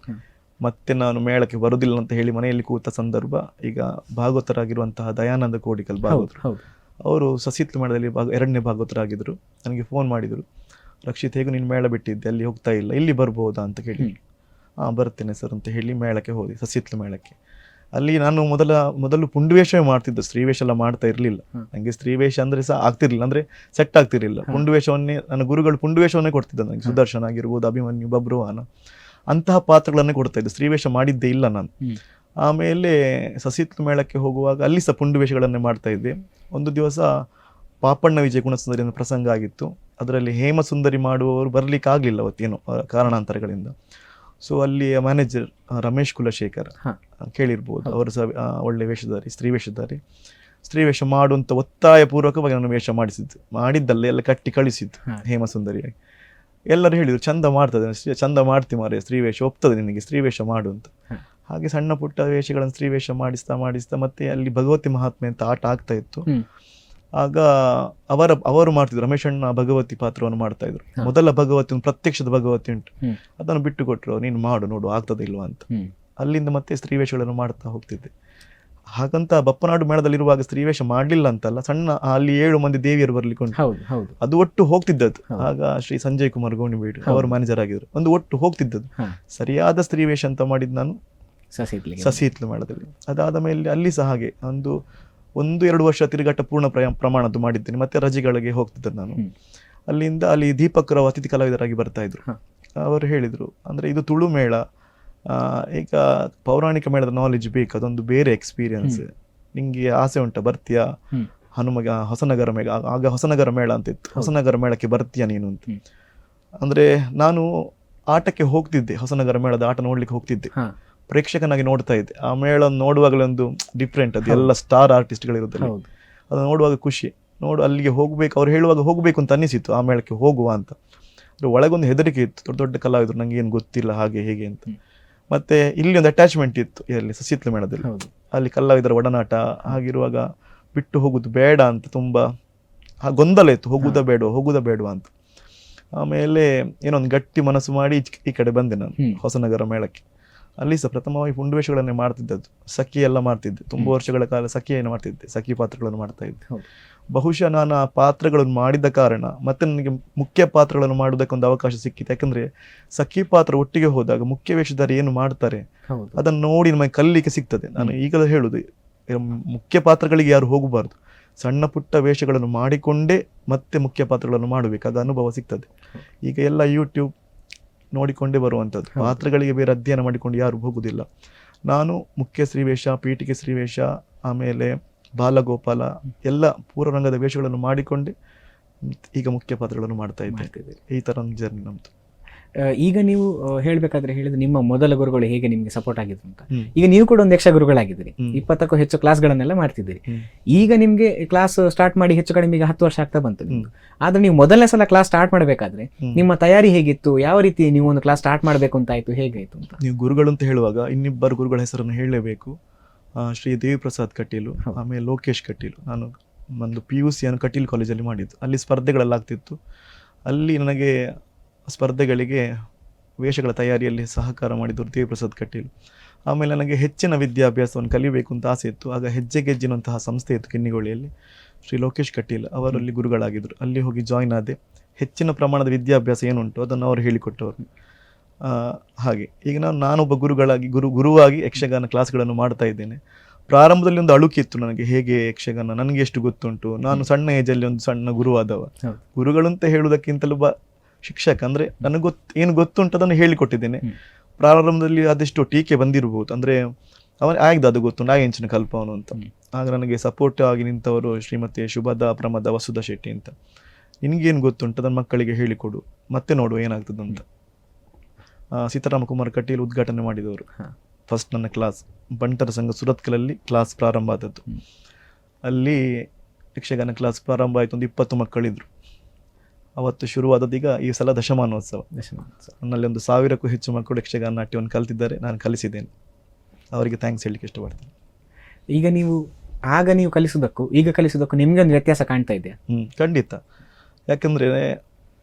ಮತ್ತೆ ನಾನು ಮೇಳಕ್ಕೆ ಬರುವುದಿಲ್ಲ ಅಂತ ಹೇಳಿ ಮನೆಯಲ್ಲಿ ಕೂತ ಸಂದರ್ಭ, ಈಗ ಭಾಗವತರಾಗಿರುವಂತಹ ದಯಾನಂದ ಕೋಡಿಕಲ್ ಭಾಗವತರು, ಅವರು ಸಸಿಹಿತ್ಲು ಮೇಳದಲ್ಲಿ 2ನೇ ಭಾಗವತರಾಗಿದ್ದರು. ನನಗೆ ಫೋನ್ ಮಾಡಿದರು, ರಕ್ಷಿತ್ ಹೇಗೂ ನೀನು ಮೇಳ ಬಿಟ್ಟಿದ್ದೆ, ಅಲ್ಲಿ ಹೋಗ್ತಾ ಇಲ್ಲ, ಇಲ್ಲಿ ಬರ್ಬೋದಾ ಅಂತ ಕೇಳಿ. ಬರ್ತೇನೆ ಸರ್ ಅಂತ ಹೇಳಿ ಮೇಳಕ್ಕೆ ಹೋದೆ, ಸಸಿಹಿತ್ಲು ಮೇಳಕ್ಕೆ. ಅಲ್ಲಿ ನಾನು ಮೊದಲು ಪುಂಡುವೇಷವೇ ಮಾಡ್ತಿದ್ದೆ, ಸ್ತ್ರೀವೇಷ ಎಲ್ಲ ಮಾಡ್ತಾ ಇರಲಿಲ್ಲ. ನನಗೆ ಸ್ತ್ರೀವೇಷ ಅಂದರೆ ಸಹ ಆಗ್ತಿರ್ಲಿಲ್ಲ, ಅಂದರೆ ಸೆಟ್ ಆಗ್ತಿರ್ಲಿಲ್ಲ. ಪುಂಡುವೇಷವನ್ನೇ ನನ್ನ ಗುರುಗಳು ಪುಂಡುವೇಷವನ್ನೇ ಕೊಡ್ತಿದ್ದ ನನಗೆ. ಸುದರ್ಶನ ಆಗಿರ್ಬೋದು, ಅಭಿಮನ್ಯು, ಬಬ್ರುವಾನ, ಅಂತಹ ಪಾತ್ರಗಳನ್ನೇ ಕೊಡ್ತಾ ಇದ್ದೆ. ಸ್ತ್ರೀವೇಷ ಮಾಡಿದ್ದೇ ಇಲ್ಲ ನಾನು. ಆಮೇಲೆ ಸಸಿಹಿತ್ಲು ಮೇಳಕ್ಕೆ ಹೋಗುವಾಗ ಅಲ್ಲಿ ಸಹ ಪುಂಡುವೇಷಗಳನ್ನೇ ಮಾಡ್ತಾ ಇದ್ದೆ. ಒಂದು ದಿವಸ ಪಾಪಣ್ಣ ವಿಜಯ ಗುಣಸುಂದರಿ ಅನ್ನೋ ಪ್ರಸಂಗ ಆಗಿತ್ತು. ಅದರಲ್ಲಿ ಹೇಮಸುಂದರಿ ಮಾಡುವವರು ಬರಲಿಕ್ಕೆ ಆಗಲಿಲ್ಲ ಅವತ್ತೇನೋ ಕಾರಣಾಂತರಗಳಿಂದ. ಸೊ ಅಲ್ಲಿ ಮ್ಯಾನೇಜರ್ ರಮೇಶ್ ಕುಲಶೇಖರ್ ಕೇಳಿರ್ಬೋದು, ಅವರು ಸಹ ಒಳ್ಳೆ ವೇಷಧಾರಿ, ಸ್ತ್ರೀವೇಷ ಮಾಡುವಂತ ಒತ್ತಾಯ ಪೂರ್ವಕವಾಗಿ ನಾನು ವೇಷ ಮಾಡಿದ್ದಲ್ಲ, ಎಲ್ಲ ಕಟ್ಟಿ ಕಳಿಸಿದ್ದು ಹೇಮಸುಂದರಿಯಾಗಿ. ಎಲ್ಲರೂ ಹೇಳಿದ್ರು ಚಂದ ಮಾಡ್ತದೆ, ಚಂದ ಮಾಡ್ತಿ ಮಾರೆ, ಸ್ತ್ರೀವೇಷ ಒಪ್ತದೆ ನಿನಗೆ, ಸ್ತ್ರೀವೇಷ ಮಾಡು ಅಂತ. ಹಾಗೆ ಸಣ್ಣ ಪುಟ್ಟ ವೇಷಗಳನ್ನು ಸ್ತ್ರೀವೇಷ ಮಾಡಿಸ್ತಾ ಮತ್ತೆ ಅಲ್ಲಿ ಭಗವತಿ ಮಹಾತ್ಮೆ ಅಂತ ಆಟ ಆಗ್ತಾ ಇತ್ತು. ಆಗ ಅವರು ಮಾಡ್ತಿದ್ರು, ರಮೇಶ್ ಅಣ್ಣ ಭಗವತಿ ಪಾತ್ರವನ್ನು ಮಾಡ್ತಾ ಇದ್ರು. ಮೊದಲ ಭಗವತಿ, ಪ್ರತ್ಯಕ್ಷದ ಭಗವತಿ ಉಂಟು, ಅದನ್ನು ಬಿಟ್ಟು ಕೊಟ್ಟರು, ನೀನು ಮಾಡು ನೋಡು ಆಗ್ತದೆ ಇಲ್ವಾ ಅಂತ. ಅಲ್ಲಿಂದ ಮತ್ತೆ ಸ್ತ್ರೀವೇಷಗಳನ್ನು ಮಾಡ್ತಾ ಹೋಗ್ತಿದ್ದೆ. ಹಾಗಂತ ಬಪ್ಪನಾಡು ಮೇಳದಲ್ಲಿರುವಾಗ ಸ್ತ್ರೀವೇಷ ಮಾಡ್ಲಿಲ್ಲ ಅಂತಲ್ಲ, ಸಣ್ಣ ಅಲ್ಲಿ 7 ಮಂದಿ ದೇವಿಯರು ಬರ್ಲಿಕ್ಕೆ ಉಂಟು, ಅದು ಒಟ್ಟು ಹೋಗ್ತಿದ್ದದ್ದು. ಆಗ ಶ್ರೀ ಸಂಜಯ್ ಕುಮಾರ್ ಗೋಣಿಬೀಡು ಅವರು ಮ್ಯಾನೇಜರ್ ಆಗಿದ್ರು, ಒಂದು ಒಟ್ಟು ಹೋಗ್ತಿದ್ದದ್ದು. ಸರಿಯಾದ ಸ್ತ್ರೀವೇಷ ಅಂತ ಮಾಡಿದ್ದು ನಾನು ಸಸಿಹಿತ್ಲು ಮೇಳದಲ್ಲಿ. ಅದಾದ ಮೇಲೆ ಅಲ್ಲಿ ಸಹ ಹಾಗೆ 1-2 ವರ್ಷ ತಿರುಗಾಟ ಪೂರ್ಣ ಪ್ರಮಾಣದ್ದು ಮಾಡಿದ್ದೇನೆ. ಮತ್ತೆ ರಜೆಗಳಿಗೆ ಹೋಗ್ತಿದ್ದೆ ನಾನು. ಅಲ್ಲಿಂದ ಅಲ್ಲಿ ದೀಪಕ್ ರಾವ್ ಅತಿಥಿ ಕಲಾವಿದರಾಗಿ ಬರ್ತಾ ಇದ್ರು. ಅವರು ಹೇಳಿದ್ರು, ಅಂದ್ರೆ ಇದು ತುಳು ಮೇಳ, ಈಗ ಪೌರಾಣಿಕ ಮೇಳದ ನಾಲೆಜ್ ಬೇಕು, ಅದೊಂದು ಬೇರೆ ಎಕ್ಸ್ಪೀರಿಯನ್ಸ್, ನಿಂಗೆ ಆಸೆ ಉಂಟಾ, ಬರ್ತೀಯಾ ಹೊಸನಗರ ಮೇಳ, ಆಗ ಹೊಸನಗರ ಮೇಳ ಅಂತ ಇತ್ತು, ಹೊಸನಗರ ಮೇಳಕ್ಕೆ ಬರ್ತೀಯಾ ನೀನು ಅಂತ. ಅಂದ್ರೆ ನಾನು ಆಟಕ್ಕೆ ಹೋಗ್ತಿದ್ದೆ, ಹೊಸನಗರ ಮೇಳದ ಆಟ ನೋಡ್ಲಿಕ್ಕೆ ಹೋಗ್ತಿದ್ದೆ, ಪ್ರೇಕ್ಷಕನಾಗಿ ನೋಡ್ತಾ ಇದ್ದೆ. ಆ ಮೇಳ ನೋಡುವಾಗಲೇ ಒಂದು ಡಿಫ್ರೆಂಟ್, ಅದು ಎಲ್ಲ ಸ್ಟಾರ್ ಆರ್ಟಿಸ್ಟ್ಗಳಿರುತ್ತಲ್ಲ, ಅದನ್ನು ನೋಡುವಾಗ ಖುಷಿ. ಅಲ್ಲಿಗೆ ಹೋಗ್ಬೇಕು, ಅವ್ರು ಹೇಳುವಾಗ ಹೋಗ್ಬೇಕು ಅಂತ ಅನ್ನಿಸಿತ್ತು, ಆ ಮೇಳಕ್ಕೆ ಹೋಗುವ ಅಂತ. ಒಳಗೊಂದು ಹೆದರಿಕೆ ಇತ್ತು, ದೊಡ್ಡ ದೊಡ್ಡ ಕಲಾವಿದರು, ನಂಗೆ ಏನು ಗೊತ್ತಿಲ್ಲ ಹಾಗೆ ಹೇಗೆ ಅಂತ. ಮತ್ತೆ ಇಲ್ಲಿ ಒಂದು ಅಟ್ಯಾಚ್ಮೆಂಟ್ ಇತ್ತು, ಇಲ್ಲಿ ಸಸಿಹಿತ್ಲು ಮೇಳದಲ್ಲಿ, ಅಲ್ಲಿ ಕಲಾವಿದರ ಒಡನಾಟ. ಹಾಗಿರುವಾಗ ಬಿಟ್ಟು ಹೋಗುದು ಬೇಡ ಅಂತ ತುಂಬಾ ಗೊಂದಲ ಇತ್ತು, ಹೋಗುದ ಬೇಡ ಅಂತ. ಆಮೇಲೆ ಏನೊಂದು ಗಟ್ಟಿ ಮನಸ್ಸು ಮಾಡಿ ಈ ಕಡೆ ಬಂದೆ ನಾನು ಹೊಸನಗರ ಮೇಳಕ್ಕೆ. ಅಲ್ಲಿ ಸಹ ಪ್ರಥಮವಾಗಿ ಪುಂಡುವೇಷಗಳನ್ನೇ ಮಾಡ್ತಿದ್ದದ್ದು, ಸಖಿ ಎಲ್ಲ ಮಾಡ್ತಿದ್ದೆ, ತುಂಬ ವರ್ಷಗಳ ಕಾಲ ಸಖಿಯನ್ನು ಮಾಡ್ತಿದ್ದೆ, ಸಖಿ ಪಾತ್ರಗಳನ್ನು ಮಾಡ್ತಾ ಇದ್ದೆ. ಬಹುಶಃ ನಾನು ಆ ಪಾತ್ರಗಳನ್ನು ಮಾಡಿದ ಕಾರಣ ಮತ್ತೆ ನನಗೆ ಮುಖ್ಯ ಪಾತ್ರಗಳನ್ನು ಮಾಡುವುದಕ್ಕೊಂದು ಅವಕಾಶ ಸಿಕ್ಕಿತ್ತು. ಯಾಕಂದ್ರೆ ಸಖಿ ಪಾತ್ರ ಒಟ್ಟಿಗೆ ಹೋದಾಗ ಮುಖ್ಯ ವೇಷಧಾರಿ ಏನು ಮಾಡ್ತಾರೆ ಅದನ್ನು ನೋಡಿ ನಮಗೆ ಕಲಿಲಿಕ್ಕೆ ಸಿಗ್ತದೆ. ನಾನು ಈಗಲೂ ಹೇಳುದು, ಮುಖ್ಯ ಪಾತ್ರಗಳಿಗೆ ಯಾರು ಹೋಗಬಾರ್ದು, ಸಣ್ಣ ಪುಟ್ಟ ವೇಷಗಳನ್ನು ಮಾಡಿಕೊಂಡೇ ಮತ್ತೆ ಮುಖ್ಯ ಪಾತ್ರಗಳನ್ನು ಮಾಡಬೇಕು, ಆಗ ಅನುಭವ ಸಿಗ್ತದೆ. ಈಗ ಎಲ್ಲ ಯೂಟ್ಯೂಬ್ ನೋಡಿಕೊಂಡೇ ಬರುವಂಥದ್ದು, ಪಾತ್ರಗಳಿಗೆ ಬೇರೆ ಅಧ್ಯಯನ ಮಾಡಿಕೊಂಡು ಯಾರು ಹೋಗುದಿಲ್ಲ. ನಾನು ಮುಖ್ಯ ಸ್ತ್ರೀವೇಷ, ಪೀಠಿಕೆ ಸ್ತ್ರೀವೇಷ, ಆಮೇಲೆ ಬಾಲಗೋಪಾಲ ಎಲ್ಲ ಪೂರ್ವರಂಗದ ವೇಷಗಳನ್ನು ಮಾಡಿಕೊಂಡೆ ಈಗ ಮುಖ್ಯ ಪಾತ್ರಗಳನ್ನು ಮಾಡ್ತಾ ಇದ್ದೆ. ಮಾಡ್ತಿದ್ದೀರಿ. ಈ ಥರ ಒಂದು ಜರ್ನಿ ನಮ್ಮದು. ಈಗ ನೀವು ಹೇಳ್ಬೇಕಾದ್ರೆ ಹೇಳಿದ್ರೆ ನಿಮ್ಮ ಮೊದಲ ಗುರುಗಳು ಹೇಗೆ ನಿಮ್ಗೆ ಸಪೋರ್ಟ್ ಆಗಿದ್ರು ಅಂತ. ಹ್ಮ್. ಈಗ ನೀವು ಕೂಡ ಒಂದು ಯಕ್ಷ ಗುರುಗಳಾಗಿದ್ದೀರಿ, ಹ್ಮ್. 20ಕ್ಕೂ ಹೆಚ್ಚು ಕ್ಲಾಸ್ಗಳನ್ನೆಲ್ಲ ಮಾಡ್ತಿದ್ದೀರಿ. ಹ್ಮ್. ಈಗ ನಿಮ್ಗೆ ಕ್ಲಾಸ್ ಸ್ಟಾರ್ಟ್ ಮಾಡಿ ಹೆಚ್ಚು ಕಡಿಮೆ ಈಗ 10 ವರ್ಷ ಆಗ್ತಾ ಬಂತು ನಿಮ್ದು. ಆದ್ರೆ ನೀವು ಮೊದಲನೇ ಸಲ ಕ್ಲಾಸ್ ಸ್ಟಾರ್ಟ್ ಮಾಡಬೇಕಾದ್ರೆ ನಿಮ್ಮ ತಯಾರಿ ಹೇಗಿತ್ತು, ಯಾವ ರೀತಿ ನೀವು ಒಂದು ಕ್ಲಾಸ್ ಸ್ಟಾರ್ಟ್ ಮಾಡಬೇಕು ಅಂತ ಆಯ್ತು, ಹೇಗಾಯ್ತು ಅಂತ? ನೀವು ಗುರುಗಳು ಅಂತ ಹೇಳುವಾಗ ಇನ್ನಿಬ್ಬರು ಗುರುಗಳ ಹೆಸರನ್ನು ಹೇಳಲೇಬೇಕು. ಶ್ರೀ ದೇವಿ ಪ್ರಸಾದ್ ಕಟೀಲು, ಆಮೇಲೆ ಲೋಕೇಶ್ ಕಟೀಲು. ನಾನು ಒಂದು PUC ಅನ್ನು ಕಟೀಲ್ ಕಾಲೇಜಲ್ಲಿ ಮಾಡಿದ್ದು. ಅಲ್ಲಿ ಸ್ಪರ್ಧೆಗಳೆಲ್ಲ ಆಗ್ತಿತ್ತು. ಅಲ್ಲಿ ನನಗೆ ಸ್ಪರ್ಧೆಗಳಿಗೆ ವೇಷಗಳ ತಯಾರಿಯಲ್ಲಿ ಸಹಕಾರ ಮಾಡಿದ್ರು ದೇವಿ ಪ್ರಸಾದ್ ಕಟೀಲು. ಆಮೇಲೆ ನನಗೆ ಹೆಚ್ಚಿನ ವಿದ್ಯಾಭ್ಯಾಸವನ್ನು ಕಲಿಬೇಕು ಅಂತ ಆಸೆ ಇತ್ತು. ಆಗ ಹೆಜ್ಜೆಗೆಜ್ಜಿನಂತಹ ಸಂಸ್ಥೆ ಇತ್ತು ಕಿನ್ನಿಗೋಳಿಯಲ್ಲಿ, ಶ್ರೀ ಲೋಕೇಶ್ ಕಟೀಲ್ ಅವರಲ್ಲಿ ಗುರುಗಳಾಗಿದ್ದರು. ಅಲ್ಲಿ ಹೋಗಿ ಜಾಯ್ನ್ ಆದೆ. ಹೆಚ್ಚಿನ ಪ್ರಮಾಣದ ವಿದ್ಯಾಭ್ಯಾಸ ಏನುಂಟು ಅದನ್ನು ಅವರು ಹೇಳಿಕೊಟ್ಟವರು. ಹಾಗೆ ಈಗ ನಾನೊಬ್ಬ ಗುರುವಾಗಿ ಯಕ್ಷಗಾನ ಕ್ಲಾಸ್ಗಳನ್ನು ಮಾಡ್ತಾ ಇದ್ದೇನೆ. ಪ್ರಾರಂಭದಲ್ಲಿ ಒಂದು ಅಳುಕಿತ್ತು ನನಗೆ, ಹೇಗೆ ಯಕ್ಷಗಾನ ನನಗೆ ಎಷ್ಟು ಗೊತ್ತುಂಟು, ನಾನು ಸಣ್ಣ ಏಜಲ್ಲಿ ಒಂದು ಸಣ್ಣ ಗುರುವಾದವ. ಗುರುಗಳು ಅಂತ ಹೇಳುವುದಕ್ಕಿಂತಲೂ ಶಿಕ್ಷಕ ಅಂದರೆ ನನಗೆ ಏನು ಗೊತ್ತುಂಟು ಅದನ್ನು ಹೇಳಿಕೊಟ್ಟಿದ್ದೇನೆ. ಪ್ರಾರಂಭದಲ್ಲಿ ಅದೆಷ್ಟು ಟೀಕೆ ಬಂದಿರಬಹುದು, ಅಂದರೆ ಆಯ್ದು ಅದು ಗೊತ್ತುಂಟು ಎಂಚಿನ ಕಲ್ಪವನು ಅಂತ. ಆಗ ನನಗೆ ಸಪೋರ್ಟ್ ಆಗಿ ನಿಂತವರು ಶ್ರೀಮತಿ ಶುಭದ ಪ್ರಮದ ವಸುಧ ಶೆಟ್ಟಿ ಅಂತ. ನಿನಗೇನು ಗೊತ್ತುಂಟು ಅದನ್ನು ಮಕ್ಕಳಿಗೆ ಹೇಳಿಕೊಡು, ಮತ್ತೆ ನೋಡು ಏನಾಗ್ತದಂತ. ಸೀತಾರಾಮ ಕುಮಾರ್ ಕಟೀಲ್ ಉದ್ಘಾಟನೆ ಮಾಡಿದವರು. ಫಸ್ಟ್ ನನ್ನ ಕ್ಲಾಸ್ ಬಂಟರ ಸಂಘ ಸುರತ್ಕಲಲ್ಲಿ ಕ್ಲಾಸ್ ಪ್ರಾರಂಭ ಆದದ್ದು. ಅಲ್ಲಿ ಯಕ್ಷಗಾನ ಕ್ಲಾಸ್ ಪ್ರಾರಂಭ ಆಯಿತು. ಒಂದು 20 ಮಕ್ಕಳಿದ್ರು ಅವತ್ತು ಶುರುವಾದದ್ದು. ಈಗ ಈ ಸಲ ದಶಮಾನೋತ್ಸವ. ನನ್ನಲ್ಲಿ ಒಂದು 1000ಕ್ಕೂ ಹೆಚ್ಚು ಮಕ್ಕಳು ಯಕ್ಷಗಾನ ನಾಟ್ಯವನ್ನು ಕಲಿತಿದ್ದಾರೆ, ನಾನು ಕಲಿಸಿದ್ದೇನೆ. ಅವರಿಗೆ ಥ್ಯಾಂಕ್ಸ್ ಹೇಳಲಿಕ್ಕೆ ಇಷ್ಟಪಡ್ತೇನೆ. ಈಗ ನೀವು ಕಲಿಸೋದಕ್ಕೂ ಈಗ ಕಲಿಸೋದಕ್ಕೂ ನಿಮ್ಗೆ ಒಂದು ವ್ಯತ್ಯಾಸ ಕಾಣ್ತಾ ಇದೆಯಾ? ಖಂಡಿತ. ಯಾಕಂದರೆ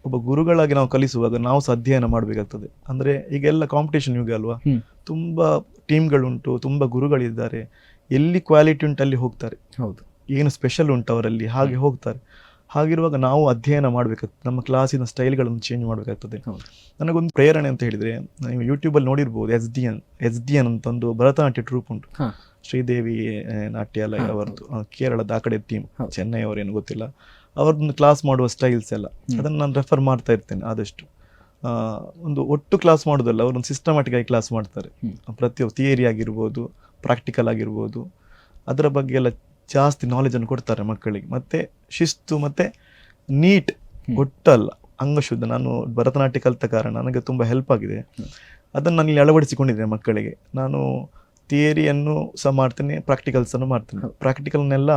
ಒಬ್ಬ ಗುರುಗಳಾಗಿ ನಾವು ಕಲಿಸುವಾಗ ನಾವು ಸಹ ಅಧ್ಯಯನ ಮಾಡಬೇಕಾಗ್ತದೆ. ಅಂದರೆ ಈಗೆಲ್ಲ ಕಾಂಪಿಟೇಷನ್ ಯುಗ ಅಲ್ವಾ, ತುಂಬ ಟೀಮ್ಗಳುಂಟು, ತುಂಬ ಗುರುಗಳಿದ್ದಾರೆ. ಎಲ್ಲಿ ಕ್ವಾಲಿಟಿ ಉಂಟು ಅಲ್ಲಿ ಹೋಗ್ತಾರೆ. ಹೌದು, ಏನು ಸ್ಪೆಷಲ್ ಉಂಟು ಅವರಲ್ಲಿ ಹಾಗೆ ಹೋಗ್ತಾರೆ. ಹಾಗಿರುವಾಗ ನಾವು ಅಧ್ಯಯನ ಮಾಡಬೇಕಾಗ್ತದೆ, ನಮ್ಮ ಕ್ಲಾಸಿನ ಸ್ಟೈಲ್ಗಳನ್ನು ಚೇಂಜ್ ಮಾಡಬೇಕಾಗ್ತದೆ. ನನಗೊಂದು ಪ್ರೇರಣೆ ಅಂತ ಹೇಳಿದರೆ, ನೀವು ಯೂಟ್ಯೂಬಲ್ಲಿ ನೋಡಿರ್ಬೋದು, ಎಸ್ ಡಿ ಎನ್ ಅಂತ ಒಂದು ಭರತನಾಟ್ಯ ಟ್ರೂಪ್ ಉಂಟು. ಶ್ರೀದೇವಿ ನಾಟ್ಯಾಲಯ ಅವರದ್ದು, ಕೇರಳದ ಆ ಕಡೆ ಟೀಮ್, ಚೆನ್ನೈ ಅವರೇನು ಗೊತ್ತಿಲ್ಲ. ಅವ್ರದ್ದು ಕ್ಲಾಸ್ ಮಾಡುವ ಸ್ಟೈಲ್ಸ್ ಎಲ್ಲ ಅದನ್ನು ನಾನು ರೆಫರ್ ಮಾಡ್ತಾ ಇರ್ತೇನೆ ಆದಷ್ಟು. ಒಂದು ಒಟ್ಟು ಕ್ಲಾಸ್ ಮಾಡೋದಲ್ಲ, ಅವರೊಂದು ಸಿಸ್ಟಮ್ಯಾಟಿಕ್ ಆಗಿ ಕ್ಲಾಸ್ ಮಾಡ್ತಾರೆ. ಪ್ರತಿಯೊಂದು ಥಿಯರಿ ಆಗಿರ್ಬೋದು, ಪ್ರಾಕ್ಟಿಕಲ್ ಆಗಿರ್ಬೋದು, ಅದರ ಬಗ್ಗೆ ಎಲ್ಲ ಜಾಸ್ತಿ ನಾಲೆಜನ್ನು ಕೊಡ್ತಾರೆ ಮಕ್ಕಳಿಗೆ. ಮತ್ತು ಶಿಸ್ತು ಮತ್ತು ನೀಟ್ ಒಟ್ಟಲ್ಲ, ಅಂಗಶುದ್ಧ. ನಾನು ಭರತನಾಟ್ಯ ಕಲಿತ ಕಾರಣ ನನಗೆ ತುಂಬ ಹೆಲ್ಪ್ ಆಗಿದೆ. ಅದನ್ನು ನಾನು ಇಲ್ಲಿ ಅಳವಡಿಸಿಕೊಂಡಿದ್ದೇನೆ ಮಕ್ಕಳಿಗೆ. ನಾನು ಥಿಯರಿಯನ್ನು ಸಹ ಮಾಡ್ತೇನೆ, ಪ್ರಾಕ್ಟಿಕಲ್ಸನ್ನು ಮಾಡ್ತೇನೆ. ಪ್ರಾಕ್ಟಿಕಲ್ನೆಲ್ಲ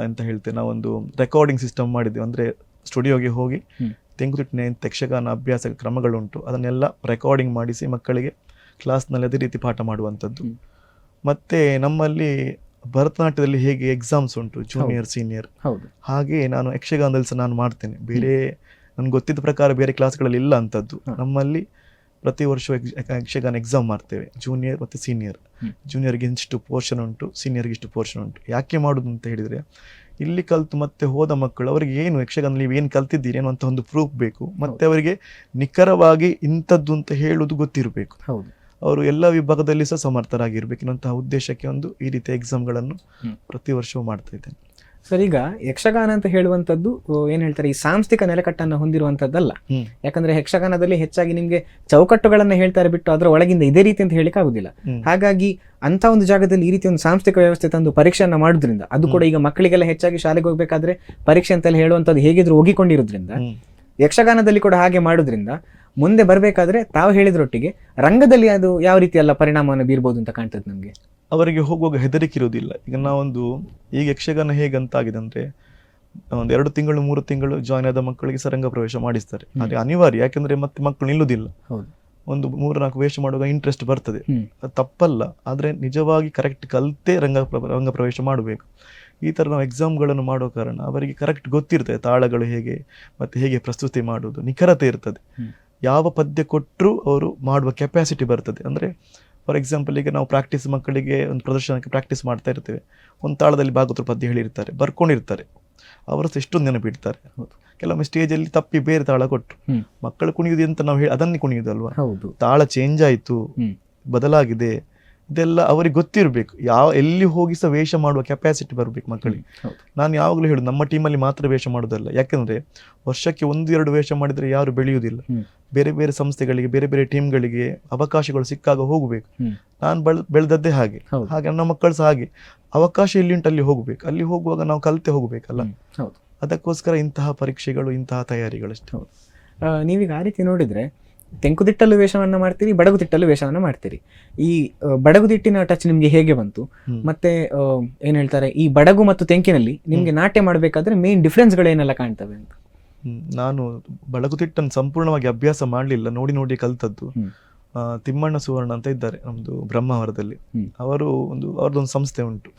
ಎಂತ ಹೇಳ್ತೇನೆ, ನಾವೊಂದು ರೆಕಾರ್ಡಿಂಗ್ ಸಿಸ್ಟಮ್ ಮಾಡಿದ್ದೇವೆ. ಅಂದರೆ ಸ್ಟುಡಿಯೋಗೆ ಹೋಗಿ ತೆಂಕುತಿಟ್ಟಿನ ಯಕ್ಷಗಾನ ಅಭ್ಯಾಸ ಕ್ರಮಗಳುಂಟು, ಅದನ್ನೆಲ್ಲ ರೆಕಾರ್ಡಿಂಗ್ ಮಾಡಿಸಿ ಮಕ್ಕಳಿಗೆ ಕ್ಲಾಸ್ನಲ್ಲಿ ಅದೇ ರೀತಿ ಪಾಠ ಮಾಡುವಂಥದ್ದು. ಮತ್ತು ನಮ್ಮಲ್ಲಿ ಭರತನಾಟ್ಯದಲ್ಲಿ ಹೇಗೆ ಎಕ್ಸಾಮ್ಸ್ ಉಂಟು, ಜೂನಿಯರ್ ಸೀನಿಯರ್, ಹಾಗೆ ನಾನು ಯಕ್ಷಗಾನದಲ್ಲಿ ಸಹ ನಾನು ಮಾಡ್ತೇನೆ. ಬೇರೆ ನನಗೆ ಗೊತ್ತಿದ್ದ ಪ್ರಕಾರ ಬೇರೆ ಕ್ಲಾಸ್ಗಳಲ್ಲಿ ಇಲ್ಲ ಅಂಥದ್ದು. ನಮ್ಮಲ್ಲಿ ಪ್ರತಿ ವರ್ಷ ಯಕ್ಷಗಾನ ಎಕ್ಸಾಮ್ ಮಾಡ್ತೇವೆ, ಜೂನಿಯರ್ ಮತ್ತು ಸೀನಿಯರ್. ಜೂನಿಯರ್ಗೆ ಇಷ್ಟು ಪೋರ್ಷನ್ ಉಂಟು, ಸೀನಿಯರ್ಗೆ ಇಷ್ಟು ಪೋರ್ಷನ್ ಉಂಟು. ಯಾಕೆ ಮಾಡೋದು ಅಂತ ಹೇಳಿದರೆ, ಇಲ್ಲಿ ಕಲಿತು ಮತ್ತೆ ಹೋದ ಮಕ್ಕಳು ಅವರಿಗೆ ಏನು ಯಕ್ಷಗಾನ ನೀವು ಏನು ಕಲ್ತಿದ್ದೀರಿ ಅನ್ನುವಂಥ ಒಂದು ಪ್ರೂಫ್ ಬೇಕು. ಮತ್ತು ಅವರಿಗೆ ನಿಖರವಾಗಿ ಇಂಥದ್ದು ಅಂತ ಹೇಳುವುದು ಗೊತ್ತಿರಬೇಕು. ಹೌದು, ಅವರು ಎಲ್ಲ ವಿಭಾಗದಲ್ಲಿ ಸಹ ಸಮರ್ಥರಾಗಿರ್ಬೇಕು ಅನ್ನುವಂತಹ ಉದ್ದೇಶಕ್ಕೆ ಒಂದು ಈ ರೀತಿಯ ಎಕ್ಸಾಮ್ಗಳನ್ನು ಪ್ರತಿ ವರ್ಷವೂ ಮಾಡ್ತಾ ಇದ್ದೇನೆ. ಸರ್, ಈಗ ಯಕ್ಷಗಾನ ಅಂತ ಹೇಳುವಂಥದ್ದು ಏನ್ ಹೇಳ್ತಾರೆ, ಈ ಸಾಂಸ್ಥಿಕ ನೆಲೆಕಟ್ಟನ್ನು ಹೊಂದಿರುವಂಥದ್ದಲ್ಲ. ಯಾಕಂದ್ರೆ ಯಕ್ಷಗಾನದಲ್ಲಿ ಹೆಚ್ಚಾಗಿ ನಿಮ್ಗೆ ಚೌಕಟ್ಟುಗಳನ್ನ ಹೇಳ್ತಾರೆ ಬಿಟ್ಟು ಅದರ ಒಳಗಿಂದ ಇದೇ ರೀತಿ ಅಂತ ಹೇಳಿಕ್ ಆಗುದಿಲ್ಲ. ಹಾಗಾಗಿ ಅಂತ ಒಂದು ಜಾಗದಲ್ಲಿ ಈ ರೀತಿ ಒಂದು ಸಾಂಸ್ಥಿಕ ವ್ಯವಸ್ಥೆ ತಂದು ಪರೀಕ್ಷೆಯನ್ನ ಮಾಡೋದ್ರಿಂದ, ಅದು ಕೂಡ ಈಗ ಮಕ್ಕಳಿಗೆಲ್ಲ ಹೆಚ್ಚಾಗಿ ಶಾಲೆಗೆ ಹೋಗ್ಬೇಕಾದ್ರೆ ಪರೀಕ್ಷೆ ಅಂತೆಲ್ಲ ಹೇಳುವಂಥದ್ದು ಹೇಗಿದ್ರು ಹೋಗಿಕೊಂಡಿರೋದ್ರಿಂದ, ಯಕ್ಷಗಾನದಲ್ಲಿ ಕೂಡ ಹಾಗೆ ಮಾಡೋದ್ರಿಂದ ಮುಂದೆ ಬರಬೇಕಾದ್ರೆ ತಾವು ಹೇಳಿದ್ರೊಟ್ಟಿಗೆ ರಂಗದಲ್ಲಿ ಅದು ಯಾವ ರೀತಿ ಎಲ್ಲ ಪರಿಣಾಮವನ್ನು ಬೀರ್ಬೋದು ಅಂತ ಕಾಣ್ತದೆ ನಮಗೆ. ಅವರಿಗೆ ಹೋಗುವಾಗ ಹೆದರಿಕೆ ಇರೋದಿಲ್ಲ. ಈಗ ನಾವೊಂದು ಈಗ ಯಕ್ಷಗಾನ ಹೇಗಂತ ಆಗಿದೆ ಅಂದರೆ, ಒಂದು 2 ತಿಂಗಳು 3 ತಿಂಗಳು ಜಾಯ್ನ್ ಆದ ಮಕ್ಕಳಿಗೆ ಸರಂಗ ಪ್ರವೇಶ ಮಾಡಿಸ್ತಾರೆ. ಅದು ಅನಿವಾರ್ಯ, ಯಾಕೆಂದ್ರೆ ಮತ್ತೆ ಮಕ್ಕಳು ನಿಲ್ಲುವುದಿಲ್ಲ. ಒಂದು 3-4 ವೇಷ ಮಾಡುವಾಗ ಇಂಟ್ರೆಸ್ಟ್ ಬರ್ತದೆ, ಅದು ತಪ್ಪಲ್ಲ. ಆದರೆ ನಿಜವಾಗಿ ಕರೆಕ್ಟ್ ಕಲಿತೇ ರಂಗ ಪ್ರವೇಶ ಮಾಡಬೇಕು. ಈ ಥರ ನಾವು ಎಕ್ಸಾಮ್ಗಳನ್ನು ಮಾಡೋ ಕಾರಣ ಅವರಿಗೆ ಕರೆಕ್ಟ್ ಗೊತ್ತಿರ್ತದೆ, ತಾಳಗಳು ಹೇಗೆ ಮತ್ತು ಹೇಗೆ ಪ್ರಸ್ತುತಿ ಮಾಡೋದು, ನಿಖರತೆ ಇರ್ತದೆ. ಯಾವ ಪದ್ಯ ಕೊಟ್ಟರೂ ಅವರು ಮಾಡುವ ಕೆಪಾಸಿಟಿ ಬರ್ತದೆ. ಅಂದರೆ ಫಾರ್ ಎಕ್ಸಾಂಪಲ್, ಈಗ ನಾವು ಮಕ್ಕಳಿಗೆ ಒಂದು ಪ್ರದರ್ಶನಕ್ಕೆ ಪ್ರಾಕ್ಟೀಸ್ ಮಾಡ್ತಾ ಇರ್ತೇವೆ. ಒಂದು ತಾಳದಲ್ಲಿ ಭಾಗವತರ ಪದ್ಯ ಹೇಳಿರ್ತಾರೆ, ಬರ್ಕೊಂಡಿರ್ತಾರೆ, ಅವರು ಎಷ್ಟೊಂದು ನೆನಪಿಡ್ತಾರೆ. ಕೆಲವೊಮ್ಮೆ ಸ್ಟೇಜಲ್ಲಿ ತಪ್ಪಿ ಬೇರೆ ತಾಳ ಕೊಟ್ಟರು, ಮಕ್ಕಳು ಕುಣಿಯುವುದು ಅಂತ ನಾವು ಅದನ್ನೇ ಕುಣಿಯುವುದಲ್ವಾ. ತಾಳ ಚೇಂಜ್ ಆಯಿತು, ಬದಲಾಗಿದೆ, ಇದೆಲ್ಲ ಅವರಿಗೆ ಗೊತ್ತಿರಬೇಕು. ಎಲ್ಲಿ ಹೋಗಿ ಸಹ ವೇಷ ಮಾಡುವ ಕೆಪಾಸಿಟಿ ಬರಬೇಕು ಮಕ್ಕಳಿಗೆ. ನಾನು ಯಾವಾಗಲೂ ಹೇಳುದು, ನಮ್ಮ ಟೀಮಲ್ಲಿ ಮಾತ್ರ ವೇಷ ಮಾಡೋದಲ್ಲ. ಯಾಕೆಂದ್ರೆ ವರ್ಷಕ್ಕೆ 1-2 ವೇಷ ಮಾಡಿದ್ರೆ ಯಾರು ಬೆಳೆಯುವುದಿಲ್ಲ. ಬೇರೆ ಬೇರೆ ಸಂಸ್ಥೆಗಳಿಗೆ, ಬೇರೆ ಬೇರೆ ಟೀಮ್ಗಳಿಗೆ ಅವಕಾಶಗಳು ಸಿಕ್ಕಾಗ ಹೋಗಬೇಕು. ನಾನು ಬೆಳೆದದ್ದೇ ಹಾಗೆ ನನ್ನ ಮಕ್ಕಳು ಸಹ ಹಾಗೆ. ಅವಕಾಶ ಎಲ್ಲಿ ಉಂಟು ಅಲ್ಲಿ ಹೋಗ್ಬೇಕು. ಅಲ್ಲಿ ಹೋಗುವಾಗ ನಾವು ಕಲಿತೆ ಹೋಗ್ಬೇಕಲ್ಲ. ಅದಕ್ಕೋಸ್ಕರ ಇಂತಹ ಪರೀಕ್ಷೆಗಳು, ಇಂತಹ ತಯಾರಿಗಳಷ್ಟೇ. ನೀವೀಗ ಆ ರೀತಿ ನೋಡಿದ್ರೆ ತೆಂಕುದಿಟ್ಟಲು ವೇಷವನ್ನ ಮಾಡ್ತೀರಿ, ಬಡಗುತಿಟ್ಟಲು ವೇಷವನ್ನ ಮಾಡ್ತೀರಿ. ಈ ಬಡಗುತಿಟ್ಟಿನ ಟಚ್ ನಿಮ್ಗೆ ಹೇಗೆ ಬಂತು? ಮತ್ತೆ ಏನ್ ಹೇಳ್ತಾರೆ, ಈ ಬಡಗು ಮತ್ತು ತೆಂಕಿನಲ್ಲಿ ನಿಮ್ಗೆ ನಾಟ್ಯ ಮಾಡ್ಬೇಕಾದ್ರೆ ಮೇನ್ ಡಿಫ್ರೆನ್ಸ್ಗಳು ಏನೆಲ್ಲ ಕಾಣ್ತವೆ ಅಂತ? ನಾನು ಬಡಗುತಿಟ್ಟನ್ನು ಸಂಪೂರ್ಣವಾಗಿ ಅಭ್ಯಾಸ ಮಾಡಲಿಲ್ಲ, ನೋಡಿ ನೋಡಿ ಕಲ್ತದ್ದು. ತಿಮ್ಮಣ್ಣ ಸುವರ್ಣ ಅಂತ ಇದ್ದಾರೆ ನಮ್ದು ಬ್ರಹ್ಮಾವರದಲ್ಲಿ. ಅವ್ರದ್ದೊಂದು ಸಂಸ್ಥೆ ಉಂಟು,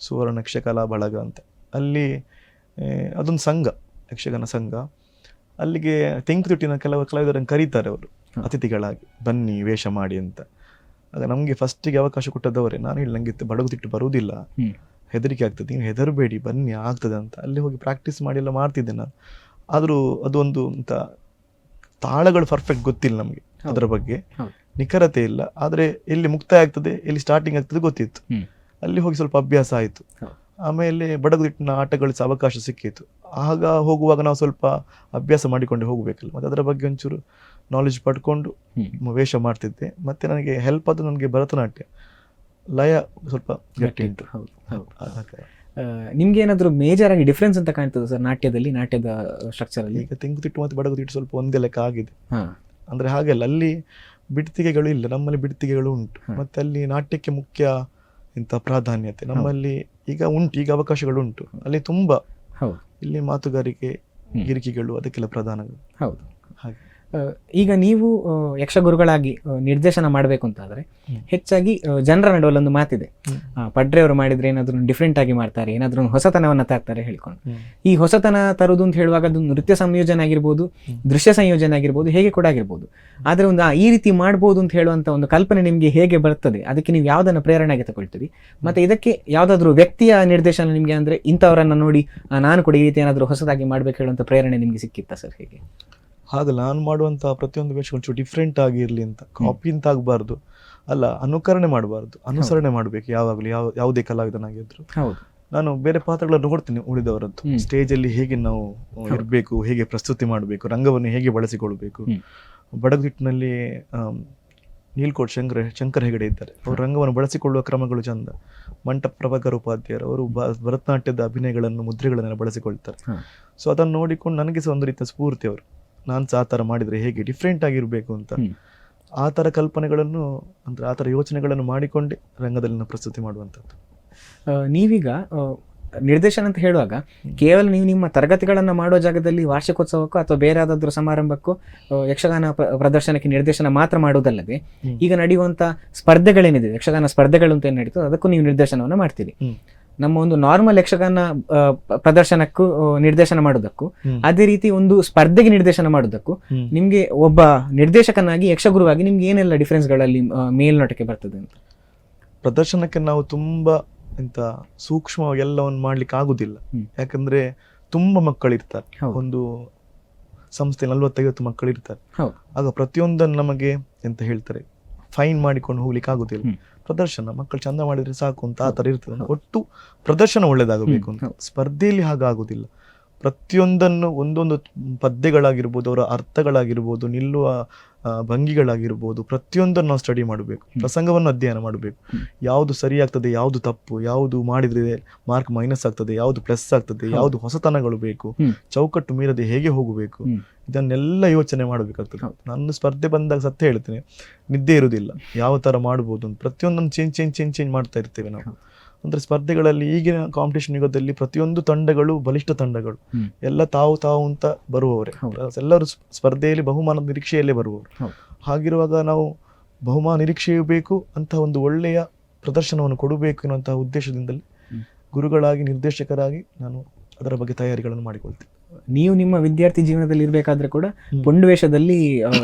ಸುವರ್ಣ ಯಕ್ಷಕಲಾ ಬಳಗ ಅಂತ. ಅಲ್ಲಿ ಅದೊಂದು ಸಂಘ, ಯಕ್ಷಗಾನ ಸಂಘ. ಅಲ್ಲಿಗೆ ತೆಂಕುತಿಟ್ಟಿನ ಕೆಲವು ಕಲಾವಿದರನ್ನು ಕರೀತಾರೆ ಅವರು ಅತಿಥಿಗಳಾಗಿ, ಬನ್ನಿ ವೇಷ ಮಾಡಿ ಅಂತ. ಆಗ ನಮಗೆ ಫಸ್ಟಿಗೆ ಅವಕಾಶ ಕೊಟ್ಟದವರೇ. ನಾನು ಹೇಳಿ, ನಂಗೆ ಬಡಗುತಿಟ್ಟು ಬರುವುದಿಲ್ಲ, ಹೆದರಿಕೆ ಆಗ್ತದೆ, ನೀವು ಹೆದರಬೇಡಿ ಬನ್ನಿ ಆಗ್ತದೆ ಅಂತ. ಅಲ್ಲಿ ಹೋಗಿ ಪ್ರಾಕ್ಟೀಸ್ ಮಾಡಿ ಎಲ್ಲ ಮಾಡ್ತಿದ್ದೆ ನಾನು. ಆದರೂ ಅದೊಂದು ಅಂತ ತಾಳಗಳು ಪರ್ಫೆಕ್ಟ್ ಗೊತ್ತಿಲ್ಲ ನಮಗೆ, ಅದರ ಬಗ್ಗೆ ನಿಖರತೆ ಇಲ್ಲ. ಆದರೆ ಎಲ್ಲಿ ಮುಕ್ತಾಯ ಆಗ್ತದೆ, ಎಲ್ಲಿ ಸ್ಟಾರ್ಟಿಂಗ್ ಆಗ್ತದೆ ಗೊತ್ತಿತ್ತು. ಅಲ್ಲಿ ಹೋಗಿ ಸ್ವಲ್ಪ ಅಭ್ಯಾಸ ಆಯಿತು. ಆಮೇಲೆ ಬಡಗುತಿಟ್ಟಿನ ಆಟಗಳು ಸಹ ಅವಕಾಶ ಸಿಕ್ಕಿತ್ತು. ಆಗ ಹೋಗುವಾಗ ನಾವು ಸ್ವಲ್ಪ ಅಭ್ಯಾಸ ಮಾಡಿಕೊಂಡು ಹೋಗಬೇಕಲ್ಲ, ಮತ್ತು ಅದರ ಬಗ್ಗೆ ಒಂಚೂರು ನಾಲೆಜ್ ಪಡ್ಕೊಂಡು ವೇಷ ಮಾಡ್ತಿದ್ದೆ. ಮತ್ತು ನನಗೆ ಹೆಲ್ಪ್ ಆದ ನನಗೆ ಭರತನಾಟ್ಯ ಲಯ ಸ್ವಲ್ಪ ಗಟ್ಟಿ ಉಂಟು. ನಿಮ್ಗೆ ಏನಾದರೂ ಮೇಜರ್ ಆಗಿ ಡಿಫ್ರೆನ್ಸ್ ಅಂತ ಕಾಣ್ತದೆ ಸರ್ ನಾಟ್ಯದಲ್ಲಿ, ನಾಟ್ಯದ ಸ್ಟ್ರಕ್ಚರ್ ಅಲ್ಲಿ? ಈಗ ತೆಂಕುತಿಟ್ಟು ಮತ್ತು ಬಡಗುತಿಟ್ಟು ಸ್ವಲ್ಪ ಒಂದೇ ಲೆಕ್ಕ ಆಗಿದೆ. ಅಂದರೆ ಹಾಗೆಲ್ಲ ಅಲ್ಲಿ ಬಿಡ್ತಿಗೆಗಳು ಇಲ್ಲ, ನಮ್ಮಲ್ಲಿ ಬಿಡ್ತಿಗೆಗಳು ಉಂಟು. ಮತ್ತು ಅಲ್ಲಿ ನಾಟ್ಯಕ್ಕೆ ಮುಖ್ಯ ಇಂಥ ಪ್ರಾಧಾನ್ಯತೆ ನಮ್ಮಲ್ಲಿ ಈಗ ಉಂಟು, ಈಗ ಅವಕಾಶಗಳು ಉಂಟು. ಅಲ್ಲಿ ತುಂಬ ಇಲ್ಲಿ ಮಾತುಗಾರಿಕೆ, ಗಿರಿಕಿಗಳು ಅದಕ್ಕೆಲ್ಲ ಪ್ರಧಾನಗಳು. ಹೌದು. ಹಾಗೆ ಈಗ ನೀವು ಯಕ್ಷಗುರುಗಳಾಗಿ ನಿರ್ದೇಶನ ಮಾಡಬೇಕು ಅಂತಾದರೆ ಹೆಚ್ಚಾಗಿ ಜನರ ನಡುವಲ್ಲಿ ಒಂದು ಮಾತಿದೆ, ಪಡ್ರೆಯವರು ಮಾಡಿದ್ರೆ ಏನಾದ್ರೂ ಡಿಫ್ರೆಂಟ್ ಆಗಿ ಮಾಡ್ತಾರೆ, ಏನಾದ್ರೂ ಹೊಸತನವನ್ನ ತರ್ತಾರೆ ಹೇಳ್ಕೊಂಡು. ಈ ಹೊಸತನ ತರುವುದು ಅಂತ ಹೇಳುವಾಗ ಅದು ನೃತ್ಯ ಸಂಯೋಜನೆ ಆಗಿರ್ಬೋದು, ದೃಶ್ಯ ಸಂಯೋಜನೆ ಆಗಿರ್ಬೋದು, ಹೇಗೆ ಕೂಡ ಆಗಿರ್ಬೋದು. ಆದರೆ ಒಂದು ಈ ರೀತಿ ಮಾಡ್ಬೋದು ಅಂತ ಹೇಳುವಂತ ಒಂದು ಕಲ್ಪನೆ ನಿಮ್ಗೆ ಹೇಗೆ ಬರ್ತದೆ? ಅದಕ್ಕೆ ನೀವು ಯಾವ್ದನ್ನ ಪ್ರೇರಣೆಗೆ ತಗೊಳ್ತೀರಿ? ಮತ್ತೆ ಇದಕ್ಕೆ ಯಾವ್ದಾದ್ರು ವ್ಯಕ್ತಿಯ ನಿರ್ದೇಶನ ನಿಮ್ಗೆ, ಅಂದ್ರೆ ಇಂಥವರನ್ನ ನೋಡಿ ನಾನು ಕೂಡ ಈ ರೀತಿ ಏನಾದ್ರು ಹೊಸದಾಗಿ ಮಾಡ್ಬೇಕು ಹೇಳುವಂತ ಪ್ರೇರಣೆ ನಿಮ್ಗೆ ಸಿಕ್ಕಿತ್ತಾ ಸರ್? ಹೇಗೆ? ಹಾಗಲ್ಲ, ನಾನು ಮಾಡುವಂಥ ಪ್ರತಿಯೊಂದು ವೇಷ ಒಂಚೂರು ಡಿಫ್ರೆಂಟ್ ಆಗಿರಲಿ ಅಂತ, ಕಾಪಿ ಅಂತ ಆಗಬಾರ್ದು, ಅಲ್ಲ ಅನುಕರಣೆ ಮಾಡಬಾರ್ದು, ಅನುಸರಣೆ ಮಾಡಬೇಕು ಯಾವಾಗಲೂ, ಯಾವುದೇ ಕಲಾವಿದನಾಗಿದ್ರು. ನಾನು ಬೇರೆ ಪಾತ್ರಗಳನ್ನು ನೋಡ್ತೀನಿ ಉಳಿದವರದ್ದು, ಸ್ಟೇಜಲ್ಲಿ ಹೇಗೆ ನಾವು ಇರಬೇಕು, ಹೇಗೆ ಪ್ರಸ್ತುತಿ ಮಾಡಬೇಕು, ರಂಗವನ್ನು ಹೇಗೆ ಬಳಸಿಕೊಳ್ಬೇಕು. ಬಡಗುತಿಟ್ಟಿನಲ್ಲಿ ನೀಲ್ಕೋಟ್ ಶಂಕರ್ ಹೆಗಡೆ ಇದ್ದಾರೆ, ಅವರು ರಂಗವನ್ನು ಬಳಸಿಕೊಳ್ಳುವ ಕ್ರಮಗಳು ಚಂದ. ಮಂಟಪ ಪ್ರಭಾಕರ್ ಉಪಾಧ್ಯಾಯರು ಅವರು ಭರತನಾಟ್ಯದ ಅಭಿನಯಗಳನ್ನು, ಮುದ್ರೆಗಳನ್ನೆಲ್ಲ ಬಳಸಿಕೊಳ್ತಾರೆ. ಸೊ ಅದನ್ನು ನೋಡಿಕೊಂಡು ನನಗೆ ಸಹ ಒಂದು ರೀತಿಯ ಸ್ಫೂರ್ತಿ ಅವರು, ನಾನು ಸಹ ಆ ಥರ ಮಾಡಿದರೆ ಹೇಗೆ ಡಿಫ್ರೆಂಟ್ ಆಗಿರಬೇಕು ಅಂತ. ಆ ಥರ ಕಲ್ಪನೆಗಳನ್ನು, ಅಂದರೆ ಆ ಥರ ಯೋಚನೆಗಳನ್ನು ಮಾಡಿಕೊಂಡೇ ರಂಗದಲ್ಲಿ ಪ್ರಸ್ತುತಿ ಮಾಡುವಂಥದ್ದು. ನೀವೀಗ ನಿರ್ದೇಶನ ಅಂತ ಹೇಳುವಾಗ ಕೇವಲ ನೀವು ನಿಮ್ಮ ತರಗತಿಗಳನ್ನು ಮಾಡುವ ಜಾಗದಲ್ಲಿ ವಾರ್ಷಿಕೋತ್ಸವಕ್ಕೋ ಅಥವಾ ಬೇರೆ ಯಾವುದಾದ್ರೂ ಸಮಾರಂಭಕ್ಕೋ ಯಕ್ಷಗಾನ ಪ್ರದರ್ಶನಕ್ಕೆ ನಿರ್ದೇಶನ ಮಾತ್ರ ಮಾಡುವುದಲ್ಲದೆ, ಈಗ ನಡೆಯುವಂಥ ಸ್ಪರ್ಧೆಗಳೇನಿದೆ, ಯಕ್ಷಗಾನ ಸ್ಪರ್ಧೆಗಳು ಅಂತ ಏನು ನಡೀತದೆ ಅದಕ್ಕೂ ನೀವು ನಿರ್ದೇಶನವನ್ನು ಮಾಡ್ತೀರಿ. ನಮ್ಮ ಒಂದು ನಾರ್ಮಲ್ ಯಕ್ಷಗಾನ ಪ್ರದರ್ಶನಕ್ಕೂ ನಿರ್ದೇಶನ ಮಾಡೋದಕ್ಕೂ, ಅದೇ ರೀತಿ ಒಂದು ಸ್ಪರ್ಧೆಗೆ ನಿರ್ದೇಶನ ಮಾಡೋದಕ್ಕೂ ನಿಮ್ಗೆ ಒಬ್ಬ ನಿರ್ದೇಶಕನಾಗಿ, ಯಕ್ಷಗುರುವಾಗಿ ನಿಮ್ಗೆ ಏನೆಲ್ಲ ಡಿಫ್ರೆನ್ಸ್ಗಳಲ್ಲಿ ಮೇಲ್ನೋಟಕ್ಕೆ ಬರ್ತದೆ ಅಂತ? ಪ್ರದರ್ಶನಕ್ಕೆ ನಾವು ತುಂಬಾ ಇಂಥ ಸೂಕ್ಷ್ಮವಾಗಿ ಎಲ್ಲವನ್ನು ಮಾಡ್ಲಿಕ್ಕೆ ಆಗುದಿಲ್ಲ. ಯಾಕಂದ್ರೆ ತುಂಬಾ ಮಕ್ಕಳಿರ್ತಾರೆ, ಒಂದು ಸಂಸ್ಥೆ 40-50 ಮಕ್ಕಳಿರ್ತಾರೆ. ಆಗ ಪ್ರತಿಯೊಂದನ್ನು ನಮಗೆ ಎಂತ ಹೇಳ್ತಾರೆ, ಫೈನ್ ಮಾಡಿಕೊಂಡು ಹೋಗ್ಲಿಕ್ಕೆ ಆಗುದಿಲ್ಲ. ಪ್ರದರ್ಶನ ಮಕ್ಕಳು ಚಂದ ಮಾಡಿದ್ರೆ ಸಾಕು ಅಂತ ಆ ಥರ ಇರ್ತದೆ. ಒಟ್ಟು ಪ್ರದರ್ಶನ ಒಳ್ಳೇದಾಗಬೇಕು ಅಂತ. ಸ್ಪರ್ಧೆಯಲ್ಲಿ ಹಾಗಾಗುದಿಲ್ಲ. ಪ್ರತಿಯೊಂದನ್ನು ಒಂದೊಂದು ಪದ್ಯಗಳಾಗಿರ್ಬೋದು, ಅವರ ಅರ್ಥಗಳಾಗಿರ್ಬೋದು, ನಿಲ್ಲುವ ಭಂಗಿಗಳಾಗಿರ್ಬೋದು, ಪ್ರತಿಯೊಂದನ್ನು ನಾವು ಸ್ಟಡಿ ಮಾಡಬೇಕು, ಪ್ರಸಂಗವನ್ನು ಅಧ್ಯಯನ ಮಾಡಬೇಕು. ಯಾವುದು ಸರಿ ಆಗ್ತದೆ, ಯಾವುದು ತಪ್ಪು, ಯಾವುದು ಮಾಡಿದ್ರೆ ಮಾರ್ಕ್ ಮೈನಸ್ ಆಗ್ತದೆ, ಯಾವುದು ಪ್ಲಸ್ ಆಗ್ತದೆ, ಯಾವುದು ಹೊಸತನಗಳು ಬೇಕು, ಚೌಕಟ್ಟು ಮೀರದೆ ಹೇಗೆ ಹೋಗಬೇಕು, ಇದನ್ನೆಲ್ಲ ಯೋಚನೆ ಮಾಡಬೇಕಾಗ್ತದೆ. ನನ್ನ ಸ್ಪರ್ಧೆ ಬಂದಾಗ ಸತ್ಯ ಹೇಳ್ತೇನೆ, ನಿದ್ದೆ ಇರುವುದಿಲ್ಲ, ಯಾವ ಥರ ಮಾಡ್ಬೋದು ಅಂತ ಪ್ರತಿಯೊಂದನ್ನು ಚೇಂಜ್ ಮಾಡ್ತಾ ಇರ್ತೇವೆ ನಾವು. ಅಂದರೆ ಸ್ಪರ್ಧೆಗಳಲ್ಲಿ ಈಗಿನ ಕಾಂಪಿಟೇಷನ್ ಯುಗದಲ್ಲಿ ಪ್ರತಿಯೊಂದು ತಂಡಗಳು ಬಲಿಷ್ಠ ತಂಡಗಳು, ಎಲ್ಲ ತಾವು ಅಂತ ಬರುವವರೇ, ಎಲ್ಲರೂ ಸ್ಪರ್ಧೆಯಲ್ಲಿ ಬಹುಮಾನದ ನಿರೀಕ್ಷೆಯಲ್ಲೇ ಬರುವವರು. ಹಾಗಿರುವಾಗ ನಾವು ಬಹುಮಾನ ನಿರೀಕ್ಷೆಯೂ ಬೇಕು ಅಂತ ಒಂದು ಒಳ್ಳೆಯ ಪ್ರದರ್ಶನವನ್ನು ಕೊಡಬೇಕು ಎನ್ನುವಂತಹ ಉದ್ದೇಶದಿಂದಲೇ ಗುರುಗಳಾಗಿ, ನಿರ್ದೇಶಕರಾಗಿ ನಾನು ಅದರ ಬಗ್ಗೆ ತಯಾರಿಗಳನ್ನು ಮಾಡಿಕೊಳ್ತೀನಿ. ನೀವು ನಿಮ್ಮ ವಿದ್ಯಾರ್ಥಿ ಜೀವನದಲ್ಲಿ ಇರಬೇಕಾದ್ರೆ ಕೂಡ ಪುಂಡು ವೇಷದಲ್ಲಿ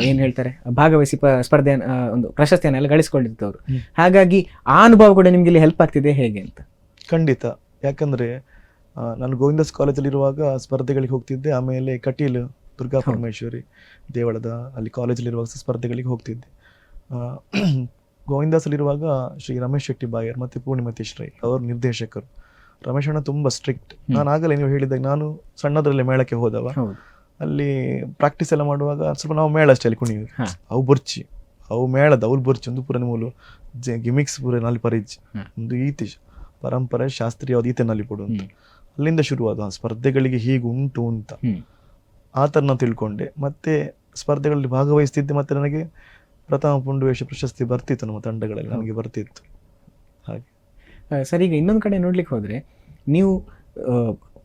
ಏನ್ ಹೇಳ್ತಾರೆ ಭಾಗವಹಿಸಿ ಸ್ಪರ್ಧೆ ಒಂದು ಪ್ರಶಸ್ತಿಯನ್ನೆಲ್ಲ ಗಳಿಸಿಕೊಂಡಿರ್ತವ್ರು. ಹಾಗಾಗಿ ಆ ಅನುಭವ ಕೂಡ ನಿಮ್ಗೆ ಇಲ್ಲಿ ಹೆಲ್ಪ್ ಆಗ್ತಿದೆ ಹೇಗೆ ಅಂತ? ಖಂಡಿತ. ಯಾಕಂದ್ರೆ ನಾನು ಗೋವಿಂದಾಸ್ ಕಾಲೇಜಲ್ಲಿ ಇರುವಾಗ ಸ್ಪರ್ಧೆಗಳಿಗೆ ಹೋಗ್ತಿದ್ದೆ. ಆಮೇಲೆ ಕಟೀಲ್ ದುರ್ಗಾ ಪರಮೇಶ್ವರಿ ದೇವಳದ ಅಲ್ಲಿ ಕಾಲೇಜಲ್ಲಿರುವಾಗ ಸ್ಪರ್ಧೆಗಳಿಗೆ ಹೋಗ್ತಿದ್ದೆ. ಗೋವಿಂದಾಸಲ್ಲಿರುವಾಗ ಶ್ರೀ ರಮೇಶ್ ಶೆಟ್ಟಿ ಬಾಯರ್ ಮತ್ತೆ ಪೂರ್ಣಿಮತಿ ಶ್ರೀ ಅವರು ನಿರ್ದೇಶಕರು. ರಮೇಶ್ ಅಣ್ಣ ತುಂಬಾ ಸ್ಟ್ರಿಕ್ಟ್. ನಾನು ಆಗಲೇ ನೀವು ಹೇಳಿದಾಗ ನಾನು ಸಣ್ಣದ್ರಲ್ಲೇ ಮೇಳಕ್ಕೆ ಹೋದವ. ಅಲ್ಲಿ ಪ್ರಾಕ್ಟೀಸ್ ಎಲ್ಲ ಮಾಡುವಾಗ ಸ್ವಲ್ಪ ನಾವು ಮೇಳ ಅಷ್ಟೇ ಕುಣಿಯುವುದು. ಅವು ಬೊರ್ಚಿ, ಅವು ಮೇಳದ ಅವ್ರು ಬೊರ್ಚಿ ಒಂದು ಪೂರ ಮೂಲು ಗಿಮಿಕ್ಸ್ ಪೂರ ನಲ್ಲಿ ಪರಿಚ್ ಒಂದು ಈತಿ ಪರಂಪರೆ ಶಾಸ್ತ್ರೀಯ ಈತೆನಲ್ಲಿ ಕೊಡುವಂತ ಅಲ್ಲಿಂದ ಶುರುವಾದ ಸ್ಪರ್ಧೆಗಳಿಗೆ ಹೀಗೆ ಉಂಟು ಅಂತ ಆ ಥರ ನಾನು ತಿಳ್ಕೊಂಡೆ. ಮತ್ತೆ ಸ್ಪರ್ಧೆಗಳಲ್ಲಿ ಭಾಗವಹಿಸ್ತಿದ್ದೆ, ಮತ್ತೆ ನನಗೆ ಪ್ರಥಮ ಪುಂಡುವೇಷ ಪ್ರಶಸ್ತಿ ಬರ್ತಿತ್ತು, ನಮ್ಮ ತಂಡಗಳಲ್ಲಿ ನನಗೆ ಬರ್ತಿತ್ತು. ಹಾಗೆ ಸರ್, ಈಗ ಇನ್ನೊಂದು ಕಡೆ ನೋಡ್ಲಿಕ್ಕೆ ಹೋದ್ರೆ ನೀವು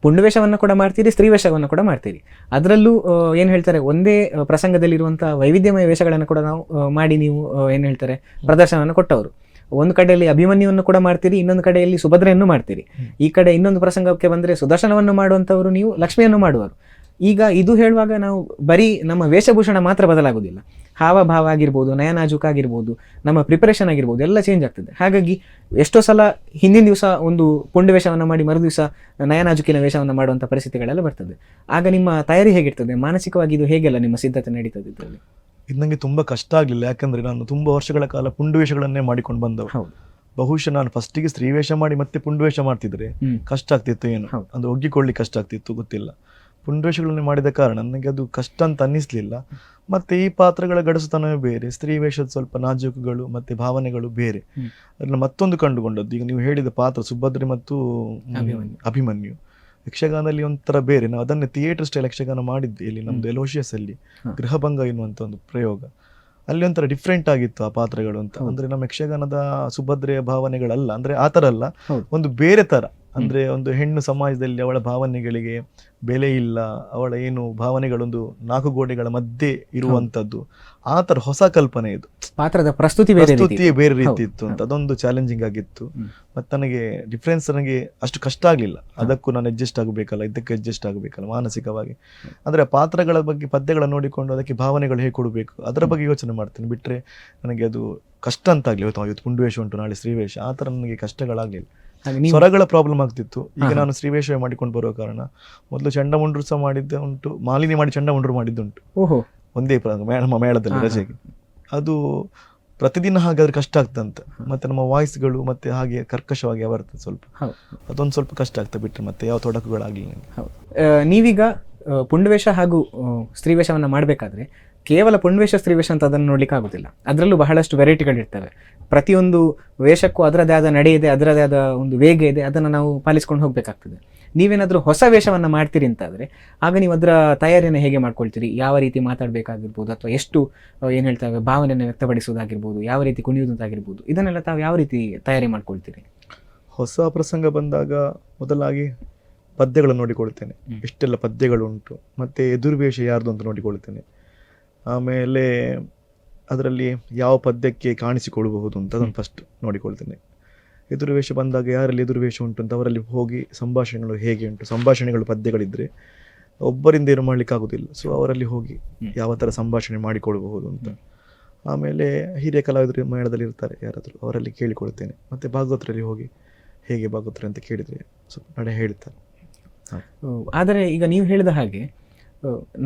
ಪುಂಡುವೇಷವನ್ನು ಕೂಡ ಮಾಡ್ತೀರಿ, ಸ್ತ್ರೀವೇಷವನ್ನು ಕೂಡ ಮಾಡ್ತೀರಿ. ಅದರಲ್ಲೂ ಏನು ಹೇಳ್ತಾರೆ, ಒಂದೇ ಪ್ರಸಂಗದಲ್ಲಿರುವಂಥ ವೈವಿಧ್ಯಮಯ ವೇಷಗಳನ್ನು ಕೂಡ ನಾವು ಮಾಡಿ ನೀವು ಏನು ಹೇಳ್ತಾರೆ ಪ್ರದರ್ಶನವನ್ನು ಕೊಟ್ಟವರು. ಒಂದು ಕಡೆಯಲ್ಲಿ ಅಭಿಮನ್ಯುವನ್ನು ಕೂಡ ಮಾಡ್ತೀರಿ, ಇನ್ನೊಂದು ಕಡೆಯಲ್ಲಿ ಸುಭದ್ರೆಯನ್ನು ಮಾಡ್ತೀರಿ. ಈ ಕಡೆ ಇನ್ನೊಂದು ಪ್ರಸಂಗಕ್ಕೆ ಬಂದರೆ ಸುದರ್ಶನವನ್ನು ಮಾಡುವಂಥವರು ನೀವು, ಲಕ್ಷ್ಮಿಯನ್ನು ಮಾಡುವರು. ಈಗ ಇದು ಹೇಳುವಾಗ ನಾವು ಬರೀ ನಮ್ಮ ವೇಷಭೂಷಣ ಮಾತ್ರ ಬದಲಾಗುವುದಿಲ್ಲ, ಹಾವಭಾವ ಆಗಿರ್ಬೋದು, ನಯನಾಜೂಕ ಆಗಿರ್ಬೋದು, ನಮ್ಮ ಪ್ರಿಪರೇಷನ್ ಆಗಿರ್ಬೋದು, ಎಲ್ಲ ಚೇಂಜ್ ಆಗ್ತದೆ. ಹಾಗಾಗಿ ಎಷ್ಟೋ ಸಲ ಹಿಂದಿನ ದಿವಸ ಒಂದು ಪುಂಡು ವೇಷವನ್ನು ಮಾಡಿ ಮರು ದಿವಸ ನಯನಾಜುಕಿನ ವೇಷವನ್ನು ಮಾಡುವಂಥ ಪರಿಸ್ಥಿತಿಗಳೆಲ್ಲ ಬರ್ತದೆ. ಆಗ ನಿಮ್ಮ ತಯಾರಿ ಹೇಗಿರ್ತದೆ, ಮಾನಸಿಕವಾಗಿ ಇದು ಹೇಗೆಲ್ಲ ನಿಮ್ಮ ಸಿದ್ಧತೆ ನಡೀತದೆ ಇದರಲ್ಲಿ? ಇದು ನನಗೆ ತುಂಬ ಕಷ್ಟ ಆಗಲಿಲ್ಲ, ಯಾಕಂದರೆ ನಾನು ತುಂಬ ವರ್ಷಗಳ ಕಾಲ ಪುಂಡು ವೇಷಗಳನ್ನೇ ಮಾಡಿಕೊಂಡು ಬಂದವು. ಹೌದು. ಬಹುಶಃ ನಾನು ಫಸ್ಟಿಗೆ ಸ್ತ್ರೀವೇಷ ಮಾಡಿ ಮತ್ತೆ ಪುಂಡು ವೇಷ ಮಾಡ್ತಿದ್ರೆ ಕಷ್ಟ ಆಗ್ತಿತ್ತು, ಏನು ಅದು ಒಗ್ಗಿಕೊಳ್ಳಿ ಕಷ್ಟ ಆಗ್ತಿತ್ತು ಗೊತ್ತಿಲ್ಲ. ಪುಂಡುವೇಷಗಳನ್ನೇ ಮಾಡಿದ ಕಾರಣ ನನಗೆ ಅದು ಕಷ್ಟ ಅಂತ ಅನ್ನಿಸ್ಲಿಲ್ಲ. ಮತ್ತೆ ಈ ಪಾತ್ರಗಳ ಗಡಸುತನವೇ ಬೇರೆ, ಸ್ತ್ರೀ ವೇಷದ ಸ್ವಲ್ಪ ನಾಜೂಕುಗಳು ಮತ್ತೆ ಭಾವನೆಗಳು ಬೇರೆ. ಅದನ್ನ ಮತ್ತೊಂದು ಕಂಡುಕೊಂಡದ್ದು, ಈಗ ನೀವು ಹೇಳಿದ ಪಾತ್ರ ಸುಭದ್ರೆ ಮತ್ತು ಅಭಿಮನ್ಯು ಯಕ್ಷಗಾನದಲ್ಲಿ ಒಂಥರ ಬೇರೆ. ನಾವು ಅದನ್ನೇ ಥಿಯೇಟರ್ ಸ್ಟೈಲ್ ಯಕ್ಷಗಾನ ಮಾಡಿದ್ವಿ ಇಲ್ಲಿ ನಮ್ದು ಎಲೋಶಿಯಸ್ ಅಲ್ಲಿ, ಗೃಹಭಂಗ ಎನ್ನುವಂತ ಒಂದು ಪ್ರಯೋಗ. ಅಲ್ಲಿ ಒಂಥರ ಡಿಫ್ರೆಂಟ್ ಆಗಿತ್ತು ಆ ಪಾತ್ರಗಳು ಅಂತ. ಅಂದ್ರೆ ನಮ್ಮ ಯಕ್ಷಗಾನದ ಸುಭದ್ರೆಯ ಭಾವನೆಗಳಲ್ಲ, ಅಂದ್ರೆ ಆ ತರ ಅಲ್ಲ, ಒಂದು ಬೇರೆ ತರ. ಅಂದ್ರೆ ಒಂದು ಹೆಣ್ಣು ಸಮಾಜದಲ್ಲಿ ಅವಳ ಭಾವನೆಗಳಿಗೆ ಬೆಲೆ ಇಲ್ಲ, ಅವಳ ಏನು ಭಾವನೆಗಳೊಂದು ನಾಲ್ಕು ಗೋಡೆಗಳ ಮಧ್ಯೆ ಇರುವಂತದ್ದು, ಆ ತರ ಹೊಸ ಕಲ್ಪನೆ ಇದು. ಪಾತ್ರದ ಪ್ರಸ್ತುತಿಯೇ ಬೇರೆ ರೀತಿ ಇತ್ತು ಅಂತ, ಅದೊಂದು ಚಾಲೆಂಜಿಂಗ್ ಆಗಿತ್ತು. ಮತ್ತೆ ನನಗೆ ಡಿಫ್ರೆನ್ಸ್ ನನಗೆ ಅಷ್ಟು ಕಷ್ಟ ಆಗ್ಲಿಲ್ಲ. ಅದಕ್ಕೂ ನಾನು ಅಡ್ಜಸ್ಟ್ ಆಗಬೇಕಲ್ಲ, ಇದಕ್ಕೆ ಅಡ್ಜಸ್ಟ್ ಆಗಬೇಕಲ್ಲ ಮಾನಸಿಕವಾಗಿ. ಅಂದ್ರೆ ಪಾತ್ರಗಳ ಬಗ್ಗೆ ಪದ್ಯಗಳ ನೋಡಿಕೊಂಡು ಅದಕ್ಕೆ ಭಾವನೆಗಳು ಹೇಗೆ ಕೊಡಬೇಕು ಅದರ ಬಗ್ಗೆ ಯೋಚನೆ ಮಾಡ್ತೇನೆ. ಬಿಟ್ರೆ ನನಗೆ ಅದು ಕಷ್ಟ ಅಂತ ಆಗ್ಲಿ, ಇವತ್ತು ಪುಂಡುವೇಷ ಉಂಟು ನಾಳೆ ಸ್ತ್ರೀವೇಷ, ಆ ತರ ನನಗೆ ಕಷ್ಟಗಳಾಗ್ಲಿಲ್ಲ. ಸ್ವರಗಳ ಪ್ರಾಬ್ಲಮ್ ಆಗ್ತಿತ್ತು. ಈಗ ನಾನು ಸ್ತ್ರೀವೇಷ ಮಾಡಿಕೊಂಡು ಬರುವ ಕಾರಣ ಮೊದಲು ಚಂಡಮುಂಡ್ರು ಸಹ ಮಾಡಿದ್ದೆ ಉಂಟು, ಮಾಲಿನಿ ಮಾಡಿ ಚಂಡಮುಂಡ್ರು ಮಾಡಿದ್ದುಂಟು ಒಂದೇ ನಮ್ಮ ಮೇಳದಲ್ಲಿ ರಜೆಗೆ. ಅದು ಪ್ರತಿದಿನ ಹಾಗಾದ್ರೆ ಕಷ್ಟ ಆಗ್ತಂತ. ಮತ್ತೆ ನಮ್ಮ ವಾಯ್ಸ್ಗಳು ಮತ್ತೆ ಹಾಗೆ ಕರ್ಕಶವಾಗಿ ಬರ್ತದೆ ಸ್ವಲ್ಪ, ಅದೊಂದು ಸ್ವಲ್ಪ ಕಷ್ಟ ಆಗ್ತದೆ. ಬಿಟ್ಟರೆ ಮತ್ತೆ ಯಾವ ತೊಡಕುಗಳಾಗಲಿ. ನೀವೀಗ ಪುಂಡುವೇಷ ಹಾಗೂ ಸ್ತ್ರೀವೇಷವನ್ನು ಮಾಡಬೇಕಾದ್ರೆ ಕೇವಲ ಪುಂಡುವೇಷ ಸ್ತ್ರೀವೇಷ ಅಂತ ಅದನ್ನು ನೋಡ್ಲಿಕ್ಕೆ ಆಗುದಿಲ್ಲ. ಅದರಲ್ಲೂ ಬಹಳಷ್ಟು ವೆರೈಟಿಗಳಿರ್ತವೆ. ಪ್ರತಿಯೊಂದು ವೇಷಕ್ಕೂ ಅದರದೇ ಆದ ನಡೆ ಇದೆ, ಅದರದೇ ಆದ ಒಂದು ವೇಗ ಇದೆ, ಅದನ್ನು ನಾವು ಪಾಲಿಸ್ಕೊಂಡು ಹೋಗಬೇಕಾಗ್ತದೆ. ನೀವೇನಾದರೂ ಹೊಸ ವೇಷವನ್ನು ಮಾಡ್ತೀರಿ ಅಂತಾದರೆ ಆಗ ನೀವು ಅದರ ತಯಾರಿಯನ್ನು ಹೇಗೆ ಮಾಡ್ಕೊಳ್ತೀರಿ? ಯಾವ ರೀತಿ ಮಾತಾಡಬೇಕಾಗಿರ್ಬೋದು, ಅಥವಾ ಎಷ್ಟು ಏನು ಹೇಳ್ತೇವೆ ಭಾವನೆಯನ್ನು ವ್ಯಕ್ತಪಡಿಸೋದಾಗಿರ್ಬೋದು, ಯಾವ ರೀತಿ ಕುಣಿಯುವುದಾಗಿರ್ಬೋದು, ಇದನ್ನೆಲ್ಲ ತಾವು ಯಾವ ರೀತಿ ತಯಾರಿ ಮಾಡ್ಕೊಳ್ತೀರಿ? ಹೊಸ ಪ್ರಸಂಗ ಬಂದಾಗ ಮೊದಲಾಗಿ ಪದ್ಯಗಳನ್ನು ನೋಡಿಕೊಳ್ತೇನೆ, ಎಷ್ಟೆಲ್ಲ ಪದ್ಯಗಳು ಉಂಟು, ಮತ್ತೆ ಎದುರು ವೇಷ ಯಾರ್ದು ಅಂತ ನೋಡಿಕೊಳ್ತೇನೆ. ಆಮೇಲೆ ಅದರಲ್ಲಿ ಯಾವ ಪದ್ಯಕ್ಕೆ ಕಾಣಿಸಿಕೊಳ್ಳಬಹುದು ಅಂತ ಅದನ್ನು ಫಸ್ಟ್ ನೋಡಿಕೊಳ್ತೇನೆ. ಎದುರು ವೇಷ ಬಂದಾಗ ಯಾರಲ್ಲಿ ಎದುರು ವೇಷ ಉಂಟು ಅಂತ ಅವರಲ್ಲಿ ಹೋಗಿ ಸಂಭಾಷಣೆಗಳು ಹೇಗೆ ಉಂಟು, ಸಂಭಾಷಣೆಗಳು ಪದ್ಯಗಳಿದ್ರೆ ಒಬ್ಬರಿಂದ ಏನು ಮಾಡ್ಲಿಕ್ಕೆ ಆಗುದಿಲ್ಲ. ಸೊ ಅವರಲ್ಲಿ ಹೋಗಿ ಯಾವ ಥರ ಸಂಭಾಷಣೆ ಮಾಡಿಕೊಳ್ಬಹುದು ಅಂತ. ಆಮೇಲೆ ಹಿರಿಯ ಕಲಾವಿದರು ಮೇಳದಲ್ಲಿ ಇರ್ತಾರೆ ಯಾರಾದರೂ, ಅವರಲ್ಲಿ ಕೇಳಿಕೊಳ್ತೇನೆ. ಮತ್ತು ಭಾಗವತರಲ್ಲಿ ಹೋಗಿ ಹೇಗೆ ಭಾಗವತರು ಅಂತ ಕೇಳಿದರೆ ಸ್ವಲ್ಪ ನಡೆ ಹೇಳ್ತಾರೆ. ಆದರೆ ಈಗ ನೀವು ಹೇಳಿದ ಹಾಗೆ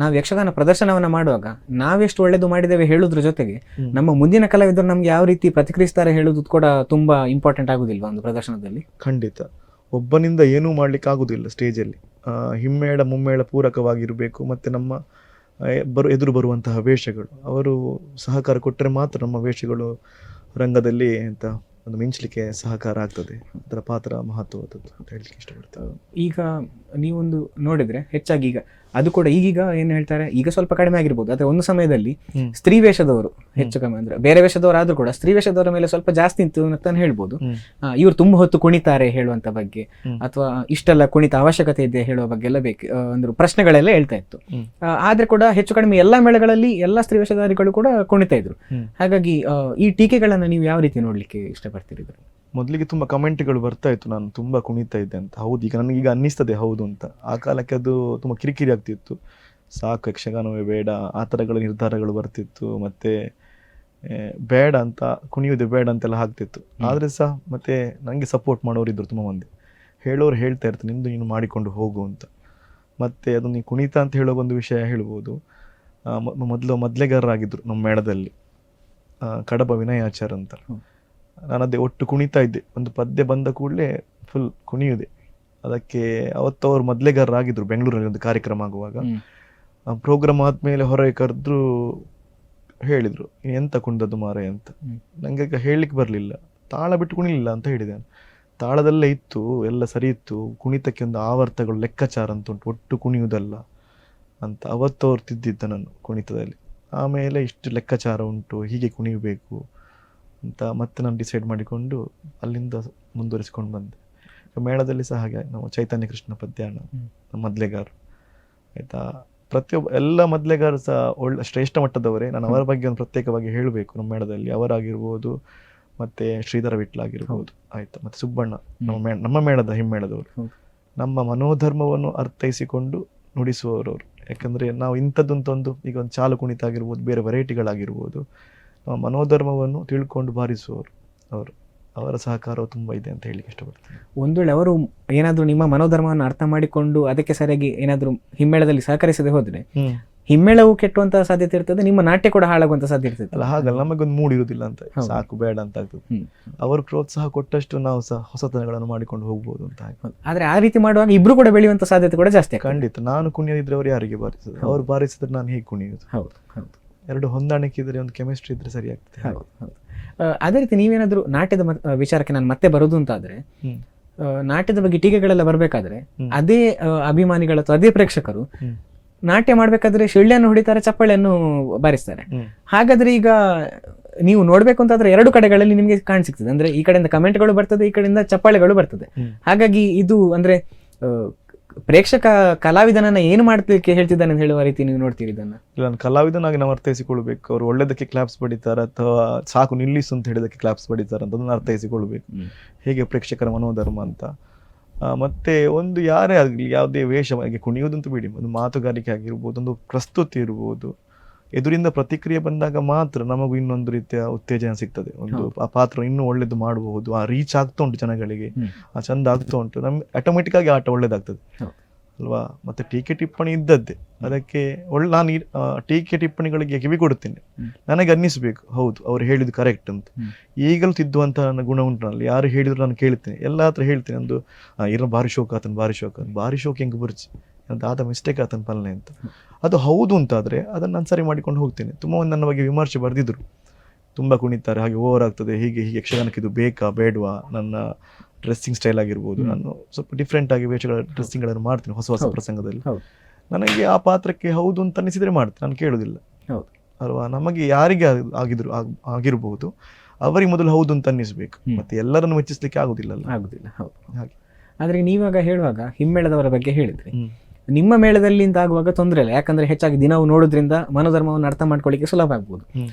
ನಾವು ಯಕ್ಷಗಾನ ಪ್ರದರ್ಶನವನ್ನು ಮಾಡುವಾಗ ನಾವೆಷ್ಟು ಒಳ್ಳೆಯದು ಮಾಡಿದ್ದೇವೆ ಹೇಳೋದ್ರ ಜೊತೆಗೆ ನಮ್ಮ ಮುಂದಿನ ಕಲಾವಿದರು ನಮ್ಗೆ ಯಾವ ರೀತಿ ಪ್ರತಿಕ್ರಿಯಿಸ್ತಾರೆ ಹೇಳೋದು ಕೂಡ ತುಂಬಾ ಇಂಪಾರ್ಟೆಂಟ್ ಆಗುದಿಲ್ವಾ ಒಂದು ಪ್ರದರ್ಶನದಲ್ಲಿ? ಖಂಡಿತ. ಒಬ್ಬನಿಂದ ಏನೂ ಮಾಡ್ಲಿಕ್ಕೆ ಆಗುದಿಲ್ಲ ಸ್ಟೇಜಲ್ಲಿ. ಹಿಮ್ಮೇಳ ಮುಮ್ಮೇಳ ಪೂರಕವಾಗಿರಬೇಕು. ಮತ್ತು ನಮ್ಮ ಎದುರು ಬರುವಂತಹ ವೇಷಗಳು ಅವರು ಸಹಕಾರ ಕೊಟ್ಟರೆ ಮಾತ್ರ ನಮ್ಮ ವೇಷಗಳು ರಂಗದಲ್ಲಿ ಅಂತ ಒಂದು ಮಿಂಚಲಿಕ್ಕೆ ಸಹಕಾರ ಆಗ್ತದೆ. ಅದರ ಪಾತ್ರ ಮಹತ್ವವಾದದ್ದು ಅಂತ ಹೇಳಲಿಕ್ಕೆ ಇಷ್ಟಪಡ್ತೇವೆ. ಈಗ ನೀವೊಂದು ನೋಡಿದ್ರೆ ಹೆಚ್ಚಾಗಿ ಈಗ ಅದು ಕೂಡ ಈಗೀಗ ಏನು ಹೇಳ್ತಾರೆ, ಈಗ ಸ್ವಲ್ಪ ಕಡಿಮೆ ಆಗಿರ್ಬೋದು, ಆದರೆ ಒಂದು ಸಮಯದಲ್ಲಿ ಸ್ತ್ರೀ ವೇಷದವರು ಹೆಚ್ಚು ಕಮ್ಮಿ, ಅಂದ್ರೆ ಬೇರೆ ವೇಷದವರು ಆದ್ರೂ ಕೂಡ ಸ್ತ್ರೀ ವೇಷದವರ ಮೇಲೆ ಸ್ವಲ್ಪ ಜಾಸ್ತಿ ಇತ್ತು ಅಂತ ಹೇಳ್ಬೋದು. ಇವರು ತುಂಬಾ ಹೊತ್ತು ಕುಣಿತಾರೆ ಹೇಳುವಂತ ಬಗ್ಗೆ, ಅಥವಾ ಇಷ್ಟೆಲ್ಲ ಕುಣಿತ ಅವಶ್ಯಕತೆ ಇದೆ ಹೇಳುವ ಬಗ್ಗೆ ಎಲ್ಲ ಬೇಕು ಅಂದ್ರೆ ಪ್ರಶ್ನೆಗಳೆಲ್ಲ ಹೇಳ್ತಾ ಇತ್ತು. ಆದ್ರೆ ಕೂಡ ಹೆಚ್ಚು ಕಡಿಮೆ ಎಲ್ಲಾ ಮೇಳಗಳಲ್ಲಿ ಎಲ್ಲಾ ಸ್ತ್ರೀ ವೇಷಧಾರಿಗಳು ಕೂಡ ಕುಣಿತಾ ಇದ್ರು. ಹಾಗಾಗಿ ಈ ಟೀಕೆಗಳನ್ನ ನೀವು ಯಾವ ರೀತಿ ನೋಡ್ಲಿಕ್ಕೆ ಇಷ್ಟಪಡ್ತೀರಿ? ಮೊದಲಿಗೆ ತುಂಬ ಕಮೆಂಟ್ಗಳು ಬರ್ತಾ ಇತ್ತು, ನಾನು ತುಂಬ ಕುಣಿತಾ ಇದ್ದೆ ಅಂತ. ಹೌದು, ಈಗ ನನಗೀಗ ಅನ್ನಿಸ್ತದೆ ಹೌದು ಅಂತ. ಆ ಕಾಲಕ್ಕೆ ಅದು ತುಂಬ ಕಿರಿಕಿರಿ ಆಗ್ತಿತ್ತು. ಸಾಕು ಯಕ್ಷಗಾನವೇ ಬೇಡ ಆ ಥರಗಳ ನಿರ್ಧಾರಗಳು ಬರ್ತಿತ್ತು. ಮತ್ತು ಬೇಡ ಅಂತ, ಕುಣಿಯೋದೇ ಬೇಡ ಅಂತೆಲ್ಲ ಆಗ್ತಿತ್ತು. ಆದರೆ ಸಹ ಮತ್ತೆ ನನಗೆ ಸಪೋರ್ಟ್ ಮಾಡೋರಿದ್ರು ತುಂಬ ಮಂದಿ. ಹೇಳೋರು ಹೇಳ್ತಾ ಇರ್ತಾರೆ, ನಿಂದು ನೀನು ಮಾಡಿಕೊಂಡು ಹೋಗು ಅಂತ. ಮತ್ತು ಅದು ನೀನು ಕುಣಿತ ಅಂತ ಹೇಳೋ ಒಂದು ವಿಷಯ ಹೇಳ್ಬೋದು. ಮೊದಲೇಗಾರರಾಗಿದ್ದರು ನಮ್ಮ ಮೇಳದಲ್ಲಿ, ಕಡಬ ವಿನಯಾಚಾರ್ ಅಂತ. ನಾನು ಅದೇ ಒಟ್ಟು ಕುಣಿತಾ ಇದ್ದೆ. ಒಂದು ಪದ್ಯ ಬಂದ ಕೂಡಲೇ ಫುಲ್ ಕುಣಿಯುದೆ. ಅದಕ್ಕೆ ಅವತ್ತು ಅವರು ಮೊದಲೇಗಾರರಾಗಿದ್ರು ಬೆಂಗಳೂರಲ್ಲಿ ಒಂದು ಕಾರ್ಯಕ್ರಮ ಆಗುವಾಗ. ಪ್ರೋಗ್ರಾಮ್ ಆದಮೇಲೆ ಹೊರಗೆ ಕರೆದ್ರು, ಹೇಳಿದರು ಎಂತ ಕುಣಿದದ್ದು ಮಾರೆ ಅಂತ. ನನಗೆ ಹೇಳಲಿಕ್ಕೆ ಬರಲಿಲ್ಲ, ತಾಳ ಬಿಟ್ಟು ಕುಣಿಲಿಲ್ಲ ಅಂತ ಹೇಳಿದೆ. ತಾಳದಲ್ಲೇ ಇತ್ತು, ಎಲ್ಲ ಸರಿ ಇತ್ತು. ಕುಣಿತಕ್ಕೆ ಒಂದು ಆವರ್ತಗಳು ಲೆಕ್ಕಾಚಾರ ಅಂತ ಉಂಟು, ಒಟ್ಟು ಕುಣಿಯುವುದಲ್ಲ ಅಂತ ಅವತ್ತು ಅವ್ರು ತಿದ್ದಿದ್ದ ನಾನು ಕುಣಿತದಲ್ಲಿ. ಆಮೇಲೆ ಇಷ್ಟು ಲೆಕ್ಕಾಚಾರ ಉಂಟು, ಹೀಗೆ ಕುಣಿಯಬೇಕು ಅಂತ ಮತ್ತೆ ನಾನು ಡಿಸೈಡ್ ಮಾಡಿಕೊಂಡು ಅಲ್ಲಿಂದ ಮುಂದುವರಿಸ್ಕೊಂಡು ಬಂದೆ. ಮೇಳದಲ್ಲಿ ಸಹ ಹಾಗೆ ನಾವು ಚೈತನ್ಯ ಕೃಷ್ಣ ಪದ್ಯಾಣ ನಮ್ಮ ಮದ್ಲೆಗಾರರು, ಆಯಿತಾ. ಪ್ರತಿಯೊಬ್ಬ ಎಲ್ಲ ಮದ್ಲೆಗಾರರು ಸಹ ಒಳ್ಳೆ ಶ್ರೇಷ್ಠ ಮಟ್ಟದವರೇ. ನಾನು ಅವರ ಬಗ್ಗೆ ಒಂದು ಪ್ರತ್ಯೇಕವಾಗಿ ಹೇಳಬೇಕು. ನಮ್ಮ ಮೇಳದಲ್ಲಿ ಅವರಾಗಿರ್ಬೋದು, ಮತ್ತು ಶ್ರೀಧರ ವಿಟ್ಲ ಆಗಿರ್ಬೋದು, ಆಯಿತಾ, ಮತ್ತು ಸುಬ್ಬಣ್ಣ ನಮ್ಮ ಮೇಳದ ಹಿಮ್ಮೇಳದವರು. ನಮ್ಮ ಮನೋಧರ್ಮವನ್ನು ಅರ್ಥೈಸಿಕೊಂಡು ನುಡಿಸುವವರವರು. ಯಾಕಂದರೆ ನಾವು ಇಂಥದ್ದಂತೊಂದು ಈಗ ಒಂದು ಚಾಲು ಕುಣಿತ ಆಗಿರ್ಬೋದು, ಬೇರೆ ವೆರೈಟಿಗಳಾಗಿರ್ಬೋದು, ನಮ್ಮ ಮನೋಧರ್ಮವನ್ನು ತಿಳ್ಕೊಂಡು ಬಾರಿಸುವವರು ಅವರು. ಅವರ ಸಹಕಾರವು ತುಂಬ ಇದೆ ಅಂತ ಹೇಳಲಿಕ್ಕೆ ಇಷ್ಟಪಡ್ತೀನಿ. ಒಂದು ವೇಳೆ ಅವರು ಏನಾದರೂ ನಿಮ್ಮ ಮನೋಧರ್ಮವನ್ನು ಅರ್ಥ ಮಾಡಿಕೊಂಡು ಅದಕ್ಕೆ ಸರಿಯಾಗಿ ಏನಾದರೂ ಹಿಮ್ಮೇಳದಲ್ಲಿ ಸಹಕರಿಸದೆ ಹೋದರೆ ಹಿಮ್ಮೇಳವು ಕೆಟ್ಟುವಂತಹ ಸಾಧ್ಯತೆ ಇರ್ತದೆ, ನಿಮ್ಮ ನಾಟ್ಯ ಕೂಡ ಹಾಳಾಗುವಂತ ಸಾಧ್ಯತೆ ಇರ್ತದೆ. ಅಲ್ಲ, ಹಾಗಲ್ಲ, ನಮಗೊಂದು ಮೂಡ್ ಇರುವುದಿಲ್ಲ ಅಂತ, ಸಾಕು ಬೇಡ ಅಂತ ಆಗ್ತದೆ. ಅವರು ಪ್ರೋತ್ಸಾಹ ಕೊಟ್ಟಷ್ಟು ನಾವು ಸಹ ಹೊಸತನಗಳನ್ನು ಮಾಡಿಕೊಂಡು ಹೋಗ್ಬೋದು ಅಂತ. ಆದ್ರೆ ಆ ರೀತಿ ಮಾಡುವಾಗ ಇಬ್ರು ಕೂಡ ಬೆಳೆಯುವಂತ ಸಾಧ್ಯತೆ ಕೂಡ ಜಾಸ್ತಿ. ಖಂಡಿತ. ನಾನು ಕುಣಿಯದಿದ್ರೆ ಅವ್ರು ಯಾರಿಗೆ ಬಾರಿಸಿದ್ರು, ಅವ್ರು ಬಾರಿಸಿದ್ರೆ ನಾನು ಹೇಗೆ ಕುಣಿಯೋದು? ಎರಡು ಹೊಂದಾಣಿಕೆ ಇದ್ರೆ, ಒಂದು ಕೆಮಿಸ್ಟ್ರಿ ಇದ್ರೆ ಸರಿ ಆಗ್ತದೆ. ಅದೇ ರೀತಿ ನೀವೇನಾದ್ರೂ ನಾಟ್ಯದ ವಿಚಾರಕ್ಕೆ ನಾನು ಮತ್ತೆ ಬರೋದು ಅಂತಾದ್ರೆ, ನಾಟ್ಯದ ಬಗ್ಗೆ ಟೀಕೆಗಳೆಲ್ಲ ಬರ್ಬೇಕಾದ್ರೆ ಅದೇ ಅಭಿಮಾನಿಗಳ ಅಥವಾ ಅದೇ ಪ್ರೇಕ್ಷಕರು ನಾಟ್ಯ ಮಾಡ್ಬೇಕಾದ್ರೆ ಶಿಳ್ಳೆಯನ್ನು ಹೊಡಿತಾರೆ, ಚಪ್ಪಾಳೆಯನ್ನು ಬಾರಿಸ್ತಾರೆ. ಹಾಗಾದ್ರೆ ಈಗ ನೀವು ನೋಡ್ಬೇಕು ಅಂತಾದ್ರೆ ಎರಡು ಕಡೆಗಳಲ್ಲಿ ನಿಮ್ಗೆ ಕಾಣಿಸಿಗ್ತದೆ. ಅಂದ್ರೆ ಈ ಕಡೆಯಿಂದ ಕಮೆಂಟ್ಗಳು ಬರ್ತದೆ, ಈ ಕಡೆಯಿಂದ ಚಪ್ಪಾಳೆಗಳು ಬರ್ತದೆ. ಹಾಗಾಗಿ ಇದು ಅಂದ್ರೆ ಪ್ರೇಕ್ಷಕ ಕಲಾವಿದನನ್ನ ಏನು ಮಾಡ್ಲಿಕ್ಕೆ ಹೇಳ್ತಿದ್ದಾನೆ ಅಂತ ಹೇಳುವ ರೀತಿ ನೀವು ನೋಡ್ತೀರಿ ಇದನ್ನ? ನಾನು ಕಲಾವಿದನಾಗಿ ನಾವು ಅರ್ಥೈಸಿಕೊಳ್ಬೇಕು. ಅವ್ರು ಒಳ್ಳೆದಕ್ಕೆ ಕ್ಲಾಪ್ಸ್ ಬಡಿತಾರೆ ಅಥವಾ ಸಾಕು ನಿಲ್ಲಿಸು ಅಂತ ಹೇಳಿದಕ್ಕೆ ಕ್ಲಾಪ್ಸ್ ಬಡಿತಾರೆ ಅಂತ ಅದನ್ನು ಅರ್ಥೈಸಿಕೊಳ್ಬೇಕು. ಹೇಗೆ ಪ್ರೇಕ್ಷಕರ ಮನೋಧರ್ಮ ಅಂತ. ಮತ್ತೆ ಒಂದು ಯಾರೇ ಆಗಲಿ, ಯಾವುದೇ ವೇಷವಾಗಿ ಕುಣಿಯೋದಂತೂ ಬಿಡಿ, ಒಂದು ಮಾತುಗಾರಿಕೆ ಆಗಿರ್ಬೋದು, ಒಂದು ಪ್ರಸ್ತುತಿ ಇರ್ಬೋದು, ಎದುರಿಂದ ಪ್ರತಿಕ್ರಿಯೆ ಬಂದಾಗ ಮಾತ್ರ ನಮಗೂ ಇನ್ನೊಂದು ರೀತಿಯ ಉತ್ತೇಜನ ಸಿಗ್ತದೆ. ಒಂದು ಆ ಪಾತ್ರ ಇನ್ನೂ ಒಳ್ಳೇದು ಮಾಡಬಹುದು, ಆ ರೀಚ್ ಆಗ್ತಾ ಉಂಟು ಜನಗಳಿಗೆ, ಆ ಚಂದ ಆಗ್ತಾ ಉಂಟು, ನಮ್ಗೆ ಆಟೋಮೆಟಿಕ್ ಆಗಿ ಆಟ ಒಳ್ಳೇದಾಗ್ತದೆ ಅಲ್ವಾ. ಮತ್ತೆ ಟೀಕೆ ಟಿಪ್ಪಣಿ ಇದ್ದದ್ದೇ, ಅದಕ್ಕೆ ನಾನು ಟೀಕೆ ಟಿಪ್ಪಣಿಗಳಿಗೆ ಕಿವಿ ಕೊಡುತ್ತೇನೆ. ನನಗೆ ಅನ್ನಿಸ್ಬೇಕು, ಹೌದು ಅವ್ರು ಹೇಳಿದ್ದು ಕರೆಕ್ಟ್ ಅಂತ. ಈಗಲೂ ತಿದ್ದುವಂತ ನನ್ನ ಗುಣ ಉಂಟು ನಲ್ಲಿ. ಯಾರು ಹೇಳಿದ್ರು ನಾನು ಕೇಳ್ತೇನೆ, ಎಲ್ಲ ಹತ್ರ ಹೇಳ್ತೇನೆ. ಒಂದು ಇರೋ ಭಾರಿ ಶೋಕ ಆತನ, ಭಾರಿ ಶೋಕ ಹೆಂಗೆ ಬುರ್ಚಿ ಅಂತ, ಆದ ಮಿಸ್ಟೇಕ್ ಆತನ ಪಾಲನೆ ಅಂತ. ಅದು ಹೌದು ಅಂತಾದರೆ ಅದನ್ನು ನಾನು ಸರಿ ಮಾಡಿಕೊಂಡು ಹೋಗ್ತೇನೆ. ತುಂಬ ಒಂದು ನನ್ನ ಬಗ್ಗೆ ವಿಮರ್ಶೆ ಬರೆದಿದ್ರು, ತುಂಬ ಕುಣಿತಾರೆ, ಹಾಗೆ ಓವರ್ ಆಗ್ತದೆ, ಹೀಗೆ ಯಕ್ಷಗಾನಕ್ಕೆ ಇದು ಬೇಕಾ ಬೇಡವಾ, ನನ್ನ ಡ್ರೆಸ್ಸಿಂಗ್ ಸ್ಟೈಲ್ ಆಗಿರ್ಬೋದು, ನಾನು ಸ್ವಲ್ಪ ಡಿಫ್ರೆಂಟ್ ಆಗಿ ವೇಷಗಳ ಡ್ರೆಸ್ಸಿಂಗ್ಗಳನ್ನು ಮಾಡ್ತೀನಿ ಹೊಸ ಪ್ರಸಂಗದಲ್ಲಿ. ನನಗೆ ಆ ಪಾತ್ರಕ್ಕೆ ಹೌದು ಅಂತ ಅನ್ನಿಸಿದ್ರೆ ಮಾಡ್ತೀನಿ, ನಾನು ಕೇಳೋದಿಲ್ಲ ಅಲ್ವಾ. ನಮಗೆ ಯಾರಿಗೆ ಆಗಿರ್ಬೋದು ಅವರಿಗೆ ಮೊದಲು ಹೌದು ಅಂತ ಅನ್ನಿಸ್ಬೇಕು, ಮತ್ತೆ ಎಲ್ಲರನ್ನು ಮೆಚ್ಚಿಸ್ಲಿಕ್ಕೆ ಆಗುದಿಲ್ಲ. ಹಾಗೆ ಆದ್ರೆ ನೀವಾಗ ಹೇಳುವಾಗ ಹಿಮ್ಮೇಳದವರ ಬಗ್ಗೆ ಹೇಳಿದ್ರಿ. ನಿಮ್ಮ ಮೇಳದಲ್ಲಿ ಆಗುವಾಗ ತೊಂದರೆ ಇಲ್ಲ, ಯಾಕಂದ್ರೆ ಹೆಚ್ಚಾಗಿ ದಿನವೂ ನೋಡೋದ್ರಿಂದ ಮನೋಧರ್ಮವನ್ನು ಅರ್ಥ ಮಾಡ್ಕೊಳ್ಳಿಕ್ಕೆ ಸುಲಭ ಆಗ್ಬೋದು.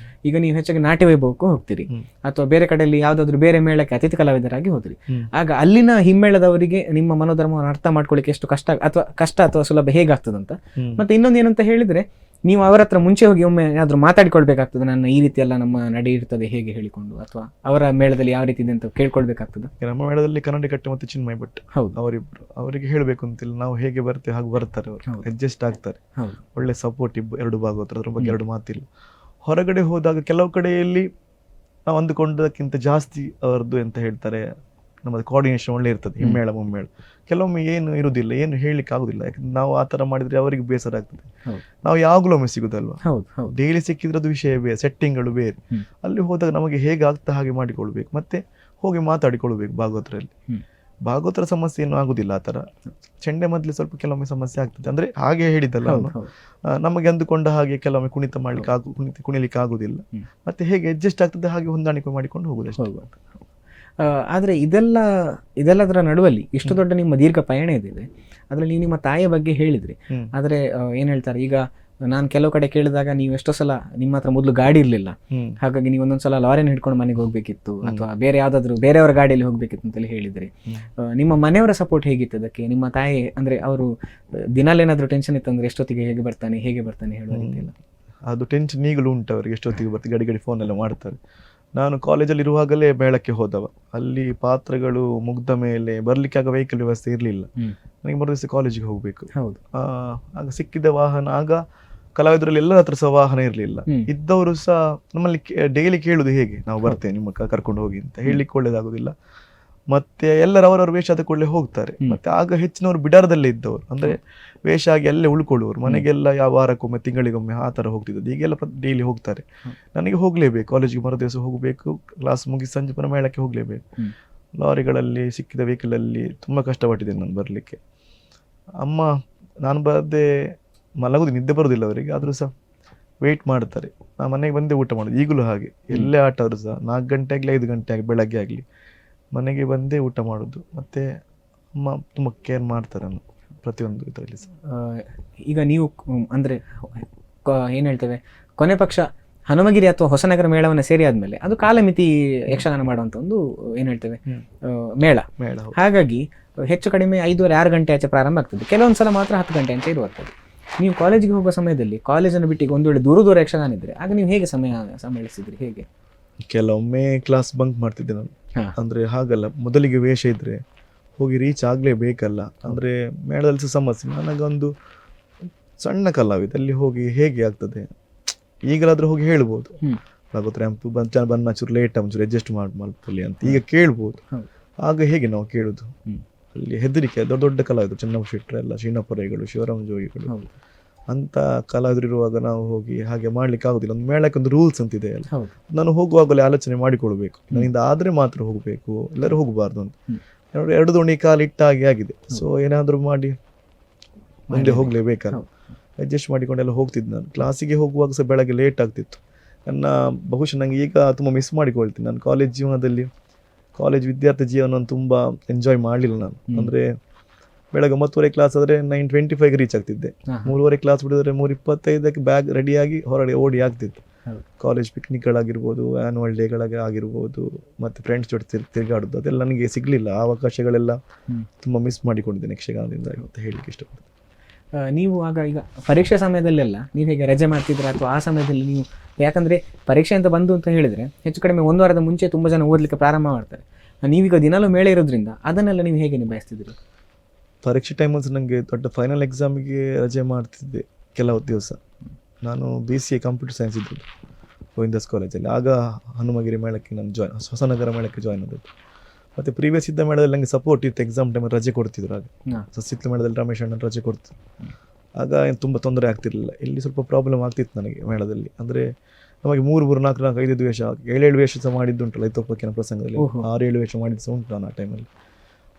ಈಗ ನೀವು ಹೆಚ್ಚಾಗಿ ನಾಟ್ಯ ವೈಭವಕ್ಕೂ ಹೋಗ್ತೀರಿ ಅಥವಾ ಬೇರೆ ಕಡೆಯಲ್ಲಿ ಯಾವ್ದಾದ್ರು ಬೇರೆ ಮೇಳಕ್ಕೆ ಅತಿಥಿ ಕಲಾವಿದರಾಗಿ ಹೋದ್ರಿ, ಆಗ ಅಲ್ಲಿನ ಹಿಮ್ಮೇಳದವರಿಗೆ ನಿಮ್ಮ ಮನೋಧರ್ಮವನ್ನು ಅರ್ಥ ಮಾಡ್ಕೊಳ್ಳಿಕ್ಕೆ ಎಷ್ಟು ಕಷ್ಟ ಅಥವಾ ಸುಲಭ ಹೇಗಾಗ್ತದಂತ. ಮತ್ತೆ ಇನ್ನೊಂದು ಏನಂತ ಹೇಳಿದ್ರೆ, ನೀವು ಅವರ ಹತ್ರ ಮುಂಚೆ ಹೋಗಿ ಒಮ್ಮೆ ಏನಾದ್ರು ಮಾತಾಡಿಕೊಳ್ಬೇಕಾಗ್ತದೆ, ನನ್ನ ಈ ರೀತಿ ಎಲ್ಲ ನಮ್ಮ ನಡೆ ಇರ್ತದೆ ಹೇಗೆ ಹೇಳಿಕೊಂಡು, ಅಥವಾ ಅವರ ಮೇಳದಲ್ಲಿ ಯಾವ ರೀತಿ ಇದೆ ಅಂತ ಕೇಳ್ಕೊಳ್ಬೇಕಾಗ್ತದೆ. ನಮ್ಮ ಮೇಳದಲ್ಲಿ ಕನ್ನಡಿ ಕಟ್ಟೆ ಮತ್ತೆ ಚಿನ್ಮಯ್ ಭಟ್ ಅವರಿಬ್ರು, ಅವರಿಗೆ ಹೇಳಬೇಕು ಅಂತಿಲ್ಲ, ನಾವು ಹೇಗೆ ಬರ್ತೇವೆ ಹಾಗೆ ಬರ್ತಾರೆ, ಅವರು ಅಡ್ಜಸ್ಟ್ ಆಗ್ತಾರೆ. ಒಳ್ಳೆ ಸಪೋರ್ಟ್ ಎರಡು ಭಾಗವತರು, ಅದ್ರ ಬಗ್ಗೆ ಎರಡು ಮಾತಿಲ್ಲ. ಹೊರಗಡೆ ಹೋದಾಗ ಕೆಲವು ಕಡೆಯಲ್ಲಿ ನಾವು ಅಂದುಕೊಂಡದಕ್ಕಿಂತ ಜಾಸ್ತಿ ಅವರದ್ದು ಎಂತ ಹೇಳ್ತಾರೆ, ನಮ್ಮದು ಕೋಆರ್ಡಿನೇಷನ್ ಒಳ್ಳೆ ಇರ್ತದೆ ಹಿಮ್ಮೇಳ ಮುಮ್ಮೇಳ. ಕೆಲವೊಮ್ಮೆ ಏನು ಇರುವುದಿಲ್ಲ, ಏನು ಹೇಳಲಿಕ್ಕೆ ಆಗುದಿಲ್ಲ, ಯಾಕಂದ್ರೆ ನಾವು ಆ ಥರ ಮಾಡಿದ್ರೆ ಅವರಿಗೆ ಬೇಸರ ಆಗ್ತದೆ. ನಾವು ಯಾವಾಗಲೂ ಒಮ್ಮೆ ಸಿಗುದಲ್ವಾ, ಡೈಲಿ ಸಿಕ್ಕಿದ್ರೆ ಅದು ವಿಷಯ ಬೇರೆ, ಸೆಟ್ಟಿಂಗ್ಗಳು ಬೇರೆ. ಅಲ್ಲಿ ಹೋದಾಗ ನಮಗೆ ಹೇಗೆ ಆಗ್ತಾ ಹಾಗೆ ಮಾಡಿಕೊಳ್ಬೇಕು, ಮತ್ತೆ ಹೋಗಿ ಮಾತಾಡಿಕೊಳ್ಬೇಕು. ಭಾಗವತರ ಸಮಸ್ಯೆ ಏನು ಆಗುದಿಲ್ಲ ಆ ಥರ. ಚೆಂಡೆ ಮೊದಲು ಸ್ವಲ್ಪ ಕೆಲವೊಮ್ಮೆ ಸಮಸ್ಯೆ ಆಗ್ತದೆ, ಅಂದ್ರೆ ಹಾಗೆ ಹೇಳಿದ್ದಲ್ಲ ನಮಗೆ ಅಂದುಕೊಂಡ ಹಾಗೆ ಕೆಲವೊಮ್ಮೆ ಕುಣಿತ ಮಾಡ್ಲಿಕ್ಕೆ ಕುಣಿಲಿಕ್ಕೆ ಆಗುದಿಲ್ಲ. ಮತ್ತೆ ಹೇಗೆ ಅಡ್ಜಸ್ಟ್ ಆಗ್ತದೆ ಹಾಗೆ ಹೊಂದಾಣಿಕೆ ಮಾಡಿಕೊಂಡು ಹೋಗುದು. ಆದರೆ ಇದೆಲ್ಲದರ ನಡುವಲ್ಲಿ ಇಷ್ಟು ದೊಡ್ಡ ನಿಮ್ಮ ದೀರ್ಘ ಪಯಣ ಇದೆ. ಅದರಲ್ಲಿ ನೀವು ನಿಮ್ಮ ತಾಯಿಯ ಬಗ್ಗೆ ಹೇಳಿದ್ರಿ. ಆದರೆ ಏನು ಹೇಳ್ತಾರೆ, ಈಗ ನಾನು ಕೆಲವು ಕಡೆ ಕೇಳಿದಾಗ ನೀವು ಎಷ್ಟೋ ಸಲ ನಿಮ್ಮ ಹತ್ರ ಮೊದಲು ಗಾಡಿ ಇರಲಿಲ್ಲ, ಹಾಗಾಗಿ ನೀವು ಒಂದೊಂದ್ಸಲ ಲಾರಿನ ಹಿಡ್ಕೊಂಡು ಮನೆಗೆ ಹೋಗ್ಬೇಕಿತ್ತು ಅಥವಾ ಬೇರೆ ಯಾವ್ದಾದ್ರು ಬೇರೆಯವರ ಗಾಡಿಯಲ್ಲಿ ಹೋಗ್ಬೇಕಿತ್ತು ಅಂತೇಳಿ ಹೇಳಿದ್ರಿ. ನಿಮ್ಮ ಮನೆಯವರ ಸಪೋರ್ಟ್ ಹೇಗಿತ್ತು ಅದಕ್ಕೆ? ನಿಮ್ಮ ತಾಯಿ ಅಂದ್ರೆ ಅವರು ದಿನಾಲೇನಾದ್ರೂ ಟೆನ್ಷನ್ ಇತ್ತು ಅಂದ್ರೆ ಎಷ್ಟೊತ್ತಿಗೆ ಹೇಗೆ ಬರ್ತಾನೆ ಹೇಳುವ ರೀತಿ ಇಲ್ಲ? ಅದು ಟೆನ್ಷನ್ ಈಗಲೂ ಉಂಟು ಅವರಿಗೆ, ಎಷ್ಟೊತ್ತಿಗೆ ಬರ್ತೀವಿ ಗಡಿ ಫೋನ್ ಎಲ್ಲ ಮಾಡ್ತಾರೆ. ನಾನು ಕಾಲೇಜಲ್ಲಿ ಇರುವಾಗಲೇ ಮೇಳಕ್ಕೆ ಹೋದವ, ಅಲ್ಲಿ ಪಾತ್ರಗಳು ಮುಗ್ದ ಮೇಲೆ ಬರ್ಲಿಕ್ಕೆ ಆಗ ವೆಹಿಕಲ್ ವ್ಯವಸ್ಥೆ ಇರಲಿಲ್ಲ. ನನಗೆ ಮರುದಿವಸ ಕಾಲೇಜಿಗೆ ಹೋಗ್ಬೇಕು. ಆಗ ಸಿಕ್ಕಿದ ವಾಹನ, ಆಗ ಕಲಾವಿದರಲ್ಲಿ ಎಲ್ಲರ ಹತ್ರ ಸಹ ವಾಹನ ಇರಲಿಲ್ಲ. ಇದ್ದವರು ಸಹ ನಮ್ಮಲ್ಲಿ ಡೈಲಿ ಕೇಳುದು ಹೇಗೆ ನಾವು ಬರ್ತೇವೆ ನಿಮ್ಮ ಕರ್ಕೊಂಡು ಹೋಗಿ ಅಂತ ಹೇಳಲಿಕ್ಕೆ ಒಳ್ಳೇದಾಗುದಿಲ್ಲ. ಮತ್ತೆ ಎಲ್ಲರೂ ಅವರವ್ರ ವೇಷ ಆದ ಕೂಡಲೇ ಹೋಗ್ತಾರೆ. ಮತ್ತೆ ಆಗ ಹೆಚ್ಚಿನವರು ಬಿಡಾರದಲ್ಲೇ ಇದ್ದವರು, ಅಂದ್ರೆ ವೇಷ ಆಗಿ ಅಲ್ಲೇ ಉಳ್ಕೊಳ್ಳುವರು. ಮನೆಗೆಲ್ಲ ಯಾವ ವಾರಕ್ಕೊಮ್ಮೆ ತಿಂಗಳಿಗೊಮ್ಮೆ ಆ ಥರ ಹೋಗ್ತಿದ್ದದ್ದು. ಈಗೆಲ್ಲ ಡೈಲಿ ಹೋಗ್ತಾರೆ. ನನಗೆ ಹೋಗ್ಲೇಬೇಕು, ಕಾಲೇಜಿಗೆ ಮರು ದಿವಸ ಹೋಗಬೇಕು, ಕ್ಲಾಸ್ ಮುಗಿಸಿ ಸಂಜೆ ಪುನಃ ಮೇಳಕ್ಕೆ ಹೋಗ್ಲೇಬೇಕು. ಲಾರಿಗಳಲ್ಲಿ ಸಿಕ್ಕಿದ ವೆಹಿಕಲಲ್ಲಿ ತುಂಬ ಕಷ್ಟಪಟ್ಟಿದ್ದೇನೆ ನಾನು ಬರಲಿಕ್ಕೆ. ಅಮ್ಮ ನಾನು ಬರದೆ ಮಲಗೋದು, ನಿದ್ದೆ ಬರೋದಿಲ್ಲ ಅವರಿಗೆ, ಆದರೂ ಸಹ ವೆಯ್ಟ್ ಮಾಡ್ತಾರೆ. ನಾನು ಮನೆಗೆ ಬಂದೇ ಊಟ ಮಾಡೋದು, ಈಗಲೂ ಹಾಗೆ. ಎಲ್ಲೇ ಆಟ ಆದರೂ ಸಹ 4 ಗಂಟೆ ಆಗಲಿ 5 ಗಂಟೆ ಆಗಲಿ ಬೆಳಗ್ಗೆ ಆಗಲಿ ಮನೆಗೆ ಬಂದೇ ಊಟ ಮಾಡೋದು. ಮತ್ತು ಅಮ್ಮ ತುಂಬ ಕೇರ್ ಮಾಡ್ತಾರೆ ನಾನು ಪ್ರತಿಯೊಂದು ಇದರಲ್ಲಿ ಸಹ. ಈಗ ನೀವು ಅಂದರೆ ಏನು ಹೇಳ್ತೇವೆ, ಕೊನೆ ಪಕ್ಷ ಹನುಮಗಿರಿ ಅಥವಾ ಹೊಸನಗರ ಮೇಳವನ್ನು ಸೇರಿ ಆದಮೇಲೆ ಅದು ಕಾಲಮಿತಿ ಯಕ್ಷಗಾನ ಮಾಡುವಂಥ ಒಂದು ಏನು ಹೇಳ್ತೇವೆ ಮೇಳ. ಹಾಗಾಗಿ ಹೆಚ್ಚು ಕಡಿಮೆ 5:30-6 ಗಂಟೆ ಆಚೆ ಪ್ರಾರಂಭ ಆಗ್ತದೆ, ಕೆಲವೊಂದು ಸಲ ಮಾತ್ರ 10 ಗಂಟೆ ಅಂತ ಇರುವಂಥದ್ದು. ನೀವು ಕಾಲೇಜಿಗೆ ಹೋಗುವ ಸಮಯದಲ್ಲಿ ಕಾಲೇಜನ್ನು ಬಿಟ್ಟಿಗೆ ಒಂದು ವೇಳೆ ದೂರ ಯಕ್ಷಗಾನ ಇದ್ದರೆ ಆಗ ನೀವು ಹೇಗೆ ಸಂಭಾಳಿಸಿದ್ರಿ, ಹೇಗೆ? ಕೆಲವೊಮ್ಮೆ ಕ್ಲಾಸ್ ಬಂಕ್ ಮಾಡ್ತಿದ್ದೆ ನಾನು. ಅಂದರೆ ಹಾಗಲ್ಲ, ಮೊದಲಿಗೆ ವೇಷ ಇದ್ದರೆ ಹೋಗಿ ರೀಚ್ ಆಗಲೇಬೇಕಲ್ಲ. ಅಂದರೆ ಮೇಳದಲ್ಲಿ ಸಹ ಸಮಸ್ಯೆ. ನನಗೊಂದು ಸಣ್ಣ ಕಲಾವಿದ ಅಲ್ಲಿ ಹೋಗಿ ಹೇಗೆ ಆಗ್ತದೆ, ಈಗಲಾದರೂ ಹೋಗಿ ಹೇಳ್ಬೋದು, ಆಗುತ್ತೆ ರ್ಯಾಂಪು ಬನ್ನ ಚೂರು ಲೇಟ್ ಒಂಚೂರು ಅಡ್ಜಸ್ಟ್ ಮಾಡ್ಕೊಳ್ಳಿ ಅಂತ ಈಗ ಕೇಳ್ಬೋದು. ಆಗ ಹೇಗೆ ನಾವು ಕೇಳೋದು? ಅಲ್ಲಿ ಹೆದರಿಕೆ. ದೊಡ್ಡ ದೊಡ್ಡ ಕಲಾವಿದರು, ಚೆನ್ನಮ್ಮ ಶೆಟ್ಟರು ಎಲ್ಲ, ಶ್ರೀನಪುರೈಗಳು, ಶಿವರಾಮ ಜೋಗಿಗಳು ಅಂತ ಕಲಾವಿದರು ಇರುವಾಗ ನಾವು ಹೋಗಿ ಹಾಗೆ ಮಾಡ್ಲಿಕ್ಕೆ ಆಗೋದಿಲ್ಲ. ಒಂದು ಮೇಳಕ್ಕೆ ಒಂದು ರೂಲ್ಸ್ ಅಂತಿದೆ ಅಲ್ಲ, ನಾನು ಹೋಗುವಾಗಲೇ ಆಲೋಚನೆ ಮಾಡಿಕೊಳ್ಬೇಕು, ನನ್ನಿಂದ ಆದರೆ ಮಾತ್ರ ಹೋಗಬೇಕು, ಎಲ್ಲರೂ ಹೋಗಬಾರ್ದು ಅಂತ. 2 ದೋಣಿ ಕಾಲಿಟ್ಟ ಹಾಗೆ ಆಗಿದೆ. ಸೊ ಏನಾದರೂ ಮಾಡಿ ಮುಂದೆ ಹೋಗಲೇಬೇಕಲ್ಲ, ಅಡ್ಜಸ್ಟ್ ಮಾಡಿಕೊಂಡೆಲ್ಲ ಹೋಗ್ತಿದ್ದು. ನಾನು ಕ್ಲಾಸಿಗೆ ಹೋಗುವಾಗ ಸಹ ಬೆಳಗ್ಗೆ ಲೇಟ್ ಆಗ್ತಿತ್ತು. ಬಹುಶಃ ನನಗೆ ಈಗ ತುಂಬ ಮಿಸ್ ಮಾಡಿಕೊಳ್ತೀನಿ. ನಾನು ಕಾಲೇಜ್ ವಿದ್ಯಾರ್ಥಿ ಜೀವನವನ್ನು ತುಂಬ ಎಂಜಾಯ್ ಮಾಡಲಿಲ್ಲ ನಾನು. ಅಂದರೆ ಬೆಳಗ್ಗೆ 9:30 ಕ್ಲಾಸ್ ಆದರೆ 9:25 ರೀಚ್ ಆಗ್ತಿದ್ದೆ. 3:30 ಕ್ಲಾಸ್ ಬಿಡಿದ್ರೆ 3:25 ಬ್ಯಾಗ್ ರೆಡಿಯಾಗಿ ಹೊರಗಡೆ ಓಡಿ ಆಗ್ತಿತ್ತು. ಕಾಲೇಜ್ ಪಿಕ್ನಿಕ್ಗಳಾಗಿರ್ಬೋದು, ಆ್ಯನ್ಯುವಲ್ ಡೇಗಳಾಗಿರ್ಬೋದು, ಮತ್ತು ಫ್ರೆಂಡ್ಸ್ ಜೊತೆ ತಿರುಗಾಡೋದು, ಅದೆಲ್ಲ ನನಗೆ ಸಿಗಲಿಲ್ಲ. ಆ ಅವಕಾಶಗಳೆಲ್ಲ ತುಂಬ ಮಿಸ್ ಮಾಡಿಕೊಂಡಿದ್ದೇನೆ ಯಕ್ಷಗಾನದಿಂದ ಅಂತ ಹೇಳಲಿಕ್ಕೆ ಇಷ್ಟಪಡ್ತೀನಿ. ನೀವು ಆಗ ಈಗ ಪರೀಕ್ಷೆ ಸಮಯದಲ್ಲೆಲ್ಲ ನೀವು ಹೇಗೆ ರಜೆ ಮಾಡ್ತಿದ್ರೆ, ಅಥವಾ ಆ ಸಮಯದಲ್ಲಿ ನೀವು, ಯಾಕಂದರೆ ಪರೀಕ್ಷೆ ಅಂತ ಬಂದು ಅಂತ ಹೇಳಿದರೆ ಹೆಚ್ಚು ಕಡಿಮೆ 1 ವಾರದ ಮುಂಚೆ ತುಂಬ ಜನ ಓದಲಿಕ್ಕೆ ಪ್ರಾರಂಭ ಮಾಡ್ತಾರೆ. ನೀವೀಗ ದಿನಾಲೂ ಮೇಳ ಇರೋದ್ರಿಂದ ಅದನ್ನೆಲ್ಲ ನೀವು ಹೇಗೆ ನಿಭಾಯಿಸ್ತಿದ್ರಿ? ಪರೀಕ್ಷೆ ಟೈಮಲ್ಲಿ ನನಗೆ ದೊಡ್ಡ ಫೈನಲ್ ಎಕ್ಸಾಮಿಗೆ ರಜೆ ಮಾಡ್ತಿದ್ದೆ ಕೆಲವು ದಿವಸ. ನಾನು BCA ಕಂಪ್ಯೂಟರ್ ಸೈನ್ಸ್ ಇದ್ದು ಗೋವಿಂದಾಸ್ ಕಾಲೇಜಲ್ಲಿ. ಆಗ ಹನುಮಗಿರಿ ಮೇಳಕ್ಕೆ ನಾನು ಹೊಸನಗರ ಮೇಳಕ್ಕೆ ಜಾಯ್ನ್ ಆದದ್ದು. ಮತ್ತು ಪ್ರೀವಿಯಸ್ ಇದ್ದ ಮೇಳದಲ್ಲಿ ನನಗೆ ಸಪೋರ್ಟ್ ಇತ್ತು, ಎಕ್ಸಾಮ್ ಟೈಮಲ್ಲಿ ರಜೆ ಕೊಡ್ತಿದ್ರು. ಆಗ ಸಸಿತ್ಲ ಮೇಳದಲ್ಲಿ ರಮೇಶ್ ಅಣ್ಣ ರಜೆ ಕೊಡ್ತಿದ್ರು. ಆಗ ಏನು ತುಂಬ ತೊಂದರೆ ಆಗ್ತಿರಲಿಲ್ಲ. ಇಲ್ಲಿ ಸ್ವಲ್ಪ ಪ್ರಾಬ್ಲಮ್ ಆಗ್ತಿತ್ತು ನನಗೆ ಮೇಳದಲ್ಲಿ. ಅಂದರೆ ನಮಗೆ 3, 4, 5 ವೇಷ, 7 ವೇಷ ಸಹ ಮಾಡಿದ್ದುಂಟಲ್ಲ ಐತೋಪಕ್ಕಿನ ಪ್ರಸಂಗದಲ್ಲಿ. 6-7 ವೇಷ ಮಾಡಿದ್ದು ಸಹ ಉಂಟು ನಾನು ಆ ಟೈಮಲ್ಲಿ.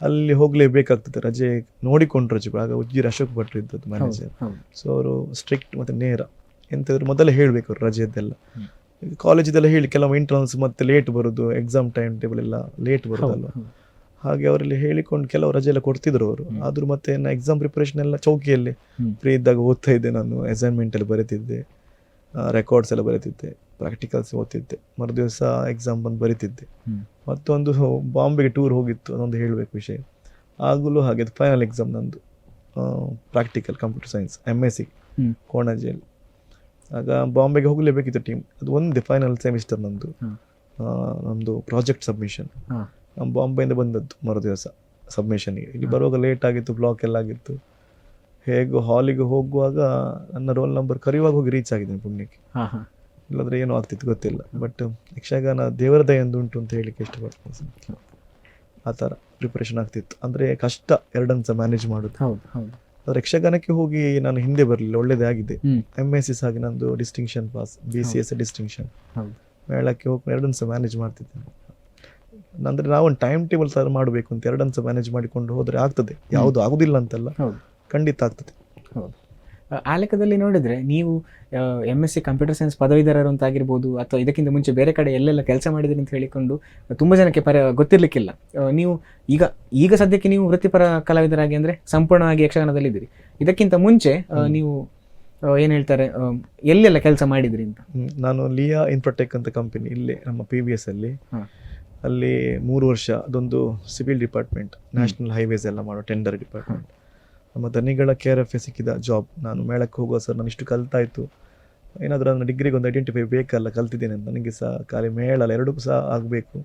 ಅಲ್ಲಿ ಹೋಗಲೇಬೇಕಾಗ್ತದೆ, ರಜೆ ನೋಡಿಕೊಂಡು ರಜೆ. ಆಗ ಉಜ್ಜಿರ ಅಶೋಕ್ ಭಟ್ರು ಇದ್ದದ್ದು ಮ್ಯಾನೇಜರ್. ಸೊ ಅವರು ಸ್ಟ್ರಿಕ್ಟ್ ಮತ್ತು ನೇರ, ಎಂತಾದ್ರು ಮೊದಲೇ ಹೇಳಬೇಕು ಅವರು ರಜೆಯದ್ದೆಲ್ಲ. ಕಾಲೇಜಿದೆಲ್ಲ ಹೇಳಿ ಕೆಲವು ಇಂಟರ್ನಲ್ಸ್ ಮತ್ತು ಲೇಟ್ ಬರೋದು, ಎಕ್ಸಾಮ್ ಟೈಮ್ ಟೇಬಲ್ ಎಲ್ಲ ಲೇಟ್ ಬರೋದಲ್ವ, ಹಾಗೆ ಅವರಲ್ಲಿ ಹೇಳಿಕೊಂಡು ಕೆಲವು ರಜೆ ಎಲ್ಲ ಕೊಡ್ತಿದ್ರು ಅವರು. ಆದರೂ ಮತ್ತೆ ನಾನು ಎಕ್ಸಾಮ್ ಪ್ರಿಪರೇಷನ್ ಎಲ್ಲ ಚೌಕಿಯಲ್ಲಿ ಫ್ರೀ ಇದ್ದಾಗ ಓದ್ತಾ ಇದ್ದೆ. ನಾನು ಅಸೈನ್ಮೆಂಟಲ್ಲಿ ಬರೀತಿದ್ದೆ, ರೆಕಾರ್ಡ್ಸ್ ಎಲ್ಲ ಬರೀತಿದ್ದೆ, ಪ್ರಾಕ್ಟಿಕಲ್ಸ್ ಓದ್ತಿದ್ದೆ, ಮರುದಿವಸ ಎಕ್ಸಾಮ್ ಬಂದು ಬರೀತಿದ್ದೆ. ಮತ್ತೊಂದು ಬಾಂಬೆಗೆ ಟೂರ್ ಹೋಗಿತ್ತು, ಅದೊಂದು ಹೇಳಬೇಕು ವಿಷಯ. ಆಗಲೂ ಹಾಗೆ ಫೈನಲ್ ಎಕ್ಸಾಮ್ ನಂದು ಪ್ರಾಕ್ಟಿಕಲ್ ಕಂಪ್ಯೂಟರ್ ಸೈನ್ಸ್ MSc ಕೋಣಾಜಿಯಲ್ಲಿ. ಆಗ ಬಾಂಬೆಗೆ ಹೋಗಲೇಬೇಕಿತ್ತು ಟೀಮ್. ಅದು ಒಂದೇ ಫೈನಲ್ ಸೆಮಿಸ್ಟರ್ ನಮ್ಮದು ಪ್ರಾಜೆಕ್ಟ್ ಸಬ್ಮಿಷನ್. ನಾನು ಬಾಂಬೆಯಿಂದ ಬಂದದ್ದು ಮರುದಿವಸ ಸಬ್ಮಿಷನ್ಗೆ. ಇಲ್ಲಿ ಬರುವಾಗ ಲೇಟ್ ಆಗಿತ್ತು, ಬ್ಲಾಕ್ ಎಲ್ಲ ಆಗಿತ್ತು. ಹೇಗೋ ಹಾಲಿಗೆ ಹೋಗುವಾಗ ನನ್ನ ರೋಲ್ ನಂಬರ್ ಕರೆಯುವಾಗ ಹೋಗಿ ರೀಚ್ ಆಗಿದ್ದೇನೆ ಪುಣ್ಯಕ್ಕೆ. ಇಲ್ಲಾಂದರೆ ಏನೂ ಆಗ್ತಿತ್ತು ಗೊತ್ತಿಲ್ಲ. ಬಟ್ ಯಕ್ಷಗಾನ ದೇವರ ದಯೆಯಿಂದ ಉಂಟು ಅಂತ ಹೇಳಲಿಕ್ಕೆ ಇಷ್ಟಪಡ್ತೀನಿ. ಆ ಥರ ಪ್ರಿಪ್ರೇಷನ್ ಆಗ್ತಿತ್ತು. ಅಂದರೆ ಕಷ್ಟ ಎರಡನ್ನು ಸಹ ಮ್ಯಾನೇಜ್ ಮಾಡೋದು. ಆದರೆ ಯಕ್ಷಗಾನಕ್ಕೆ ಹೋಗಿ ನಾನು ಹಿಂದೆ ಬರಲಿಲ್ಲ, ಒಳ್ಳೆಯದೇ ಆಗಿದೆ. MSc ಆಗಿ ನಂದು ಡಿಸ್ಟಿಂಕ್ಷನ್ ಪಾಸ್, BCS ಡಿಸ್ಟಿಂಕ್ಷನ್. ಮೇಳಕ್ಕೆ ಹೋಗಿ ಎರಡನ್ನು ಸಹ ಮ್ಯಾನೇಜ್ ಮಾಡ್ತಿದ್ದೇನೆ. ಅಂದರೆ ನಾವೊಂದು ಟೈಮ್ ಟೇಬಲ್ ಸಹ ಮಾಡಬೇಕು ಅಂತ ಎರಡನ್ನು ಸಹ ಮ್ಯಾನೇಜ್ ಮಾಡಿಕೊಂಡು ಹೋದರೆ ಆಗ್ತದೆ. ಯಾವುದು ಆಗೋದಿಲ್ಲ ಅಂತಲ್ಲ, ಖಂಡಿತ ಆಗ್ತದೆ. ಆ ಲೆಕ್ಕದಲ್ಲಿ ನೋಡಿದರೆ ನೀವು MSc ಕಂಪ್ಯೂಟರ್ ಸೈನ್ಸ್ ಪದವೀಧರರು ಅಂತ ಆಗಿರ್ಬೋದು, ಅಥವಾ ಇದಕ್ಕಿಂತ ಮುಂಚೆ ಬೇರೆ ಕಡೆ ಎಲ್ಲೆಲ್ಲ ಕೆಲಸ ಮಾಡಿದಿರಿ ಅಂತ ಹೇಳಿಕೊಂಡು ತುಂಬ ಜನಕ್ಕೆ ಗೊತ್ತಿರಲಿಕ್ಕಿಲ್ಲ. ನೀವು ಈಗ ಸದ್ಯಕ್ಕೆ ನೀವು ವೃತ್ತಿಪರ ಕಲಾವಿದರಾಗಿ ಅಂದರೆ ಸಂಪೂರ್ಣವಾಗಿ ಯಕ್ಷಗಾನದಲ್ಲಿದ್ದೀರಿ. ಇದಕ್ಕಿಂತ ಮುಂಚೆ ನೀವು ಏನು ಹೇಳ್ತಾರೆ, ಎಲ್ಲೆಲ್ಲ ಕೆಲಸ ಮಾಡಿದಿರಿ ಅಂತ? ನಾನು ಲಿಯಾ ಇನ್ಫ್ರಾಟೆಕ್ ಅಂತ ಕಂಪನಿ ಇಲ್ಲೇ ನಮ್ಮ PVS ಅಲ್ಲಿ, ಅಲ್ಲಿ 3 ವರ್ಷ. ಅದೊಂದು ಸಿವಿಲ್ ಡಿಪಾರ್ಟ್ಮೆಂಟ್, ನ್ಯಾಷನಲ್ ಹೈವೇಸ್ ಎಲ್ಲ ಮಾಡೋ ಟೆಂಡರ್ ಡಿಪಾರ್ಟ್ಮೆಂಟ್. ನಮ್ಮ ದನಿಗಳ KRF ಸಿಕ್ಕಿದ ಜಾಬ್. ನಾನು ಮೇಳಕ್ಕೆ ಹೋಗುವ ಸರ್, ನಾನು ಇಷ್ಟು ಕಲ್ತಾಯಿತು, ಏನಾದರೂ ನನ್ನ ಡಿಗ್ರಿಗೆ ಒಂದು ಐಡೆಂಟಿಫೈ ಬೇಕಲ್ಲ, ಕಲ್ತಿದ್ದೇನೆ ಅಂತ. ನನಗೆ ಸಹ ಖಾಲಿ ಮೇಳ ಅಲ್ಲ, 2 ಸಹ ಆಗಬೇಕು.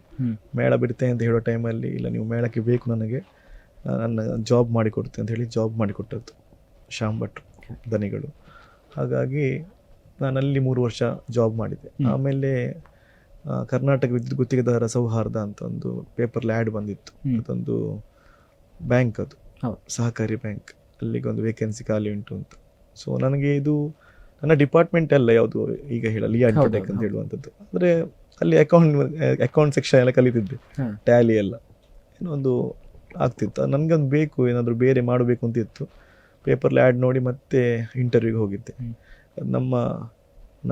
ಮೇಳ ಬಿಡ್ತೇನೆ ಅಂತ ಹೇಳೋ ಟೈಮಲ್ಲಿ, ಇಲ್ಲ ನೀವು ಮೇಳಕ್ಕೆ ಬೇಕು, ನನಗೆ ನನ್ನ ಜಾಬ್ ಮಾಡಿಕೊಡ್ತೇನೆ ಅಂತ ಹೇಳಿ ಜಾಬ್ ಮಾಡಿಕೊಟ್ಟದ್ದು ಶ್ಯಾಮ್ ಭಟ್ರು ದನಿಗಳು. ಹಾಗಾಗಿ ನಾನು ಅಲ್ಲಿ 3 ವರ್ಷ ಜಾಬ್ ಮಾಡಿದ್ದೆ. ಆಮೇಲೆ ಕರ್ನಾಟಕ ವಿದ್ಯುತ್ ಗುತ್ತಿಗೆದಾರರ ಸೌಹಾರ್ದ ಅಂತ ಒಂದು ಪೇಪರ್ಲಿ ಆ್ಯಡ್ ಬಂದಿತ್ತು. ಅದೊಂದು ಬ್ಯಾಂಕ್, ಅದು ಸಹಕಾರಿ ಬ್ಯಾಂಕ್. ಅಲ್ಲಿಗೊಂದು ವೇಕೆನ್ಸಿ ಖಾಲಿ ಉಂಟು ಅಂತ. ಸೊ ನನಗೆ ಇದು ನನ್ನ ಡಿಪಾರ್ಟ್ಮೆಂಟ್ ಎಲ್ಲ ಯಾವುದು ಈಗ ಲಿಯಾ ಇನ್ಫೋಟೆಕ್ ಅಂತ ಹೇಳುವಂಥದ್ದು. ಅಂದರೆ ಅಲ್ಲಿ ಅಕೌಂಟ್ ಸೆಕ್ಷನ್ ಎಲ್ಲ ಕಲಿತಿದ್ದೆ, ಟ್ಯಾಲಿ ಎಲ್ಲ. ಏನೋ ಒಂದು ಆಗ್ತಿತ್ತು. ನನಗೊಂದು ಬೇಕು, ಏನಾದರೂ ಬೇರೆ ಮಾಡಬೇಕು ಅಂತ ಇತ್ತು. ಪೇಪರ್ಲಿ ಆ್ಯಡ್ ನೋಡಿ ಮತ್ತೆ ಇಂಟರ್ವ್ಯೂಗೆ ಹೋಗಿದ್ದೆ. ನಮ್ಮ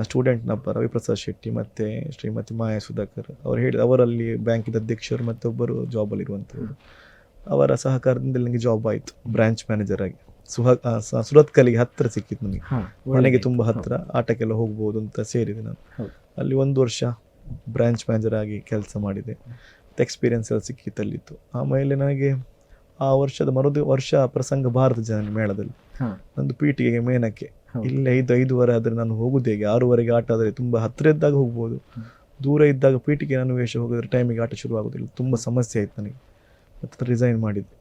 ಸ್ಟೂಡೆಂಟ್ನಪ್ಪ ರವಿಪ್ರಸಾದ್ ಶೆಟ್ಟಿ ಮತ್ತು ಶ್ರೀಮತಿ ಮಾಯಾ ಸುಧಾಕರ್ ಅವರು ಅವರಲ್ಲಿ ಬ್ಯಾಂಕಿನ ಅಧ್ಯಕ್ಷರು ಮತ್ತೊಬ್ಬರು ಜಾಬಲ್ಲಿರುವಂಥದ್ದು. ಅವರ ಸಹಕಾರದಿಂದ ನನಗೆ ಜಾಬ್ ಆಯಿತು ಬ್ರಾಂಚ್ ಮ್ಯಾನೇಜರ್ ಆಗಿ. ಸುರತ್ಕಲ್ಲಿಗೆ ಹತ್ತಿರ ಸಿಕ್ಕಿತ್ತು ನನಗೆ, ಮನೆಗೆ ತುಂಬ ಹತ್ತಿರ, ಆಟಕ್ಕೆಲ್ಲ ಹೋಗ್ಬೋದು ಅಂತ ಸೇರಿದೆ ನಾನು. ಅಲ್ಲಿ 1 ವರ್ಷ ಬ್ರಾಂಚ್ ಮ್ಯಾನೇಜರ್ ಆಗಿ ಕೆಲಸ ಮಾಡಿದೆ. ಎಕ್ಸ್ಪೀರಿಯನ್ಸ್ ಎಲ್ಲ ಸಿಕ್ಕಿತ್ತಲ್ಲಿತ್ತು. ಆಮೇಲೆ ನನಗೆ ಆ ವರ್ಷದ ವರ್ಷ ಪ್ರಸಂಗ ಭಾರತ ಜನನಿ ಮೇಳದಲ್ಲಿ ನಂದು ಪೀಟಿಗೆಗೆ ಮೇನಕ್ಕೆ ಇಲ್ಲಿ 5:05 ಆದರೆ ನಾನು ಹೋಗುದು ಹೇಗೆ? 6:00 ಆಟ ಆದರೆ ತುಂಬ ಹತ್ತಿರ ಇದ್ದಾಗ ಹೋಗ್ಬೋದು, ದೂರ ಇದ್ದಾಗ ಪೀಟಿಗೆ ನಾನು ವೇಷ ಹೋಗಿದ್ರೆ ಟೈಮಿಗೆ ಆಟ ಶುರು ಆಗೋದಿಲ್ಲ. ತುಂಬ ಸಮಸ್ಯೆ ಆಯ್ತು ನನಗೆ. ಮತ್ತು ರಿಸೈನ್ ಮಾಡಿದ್ದೆ.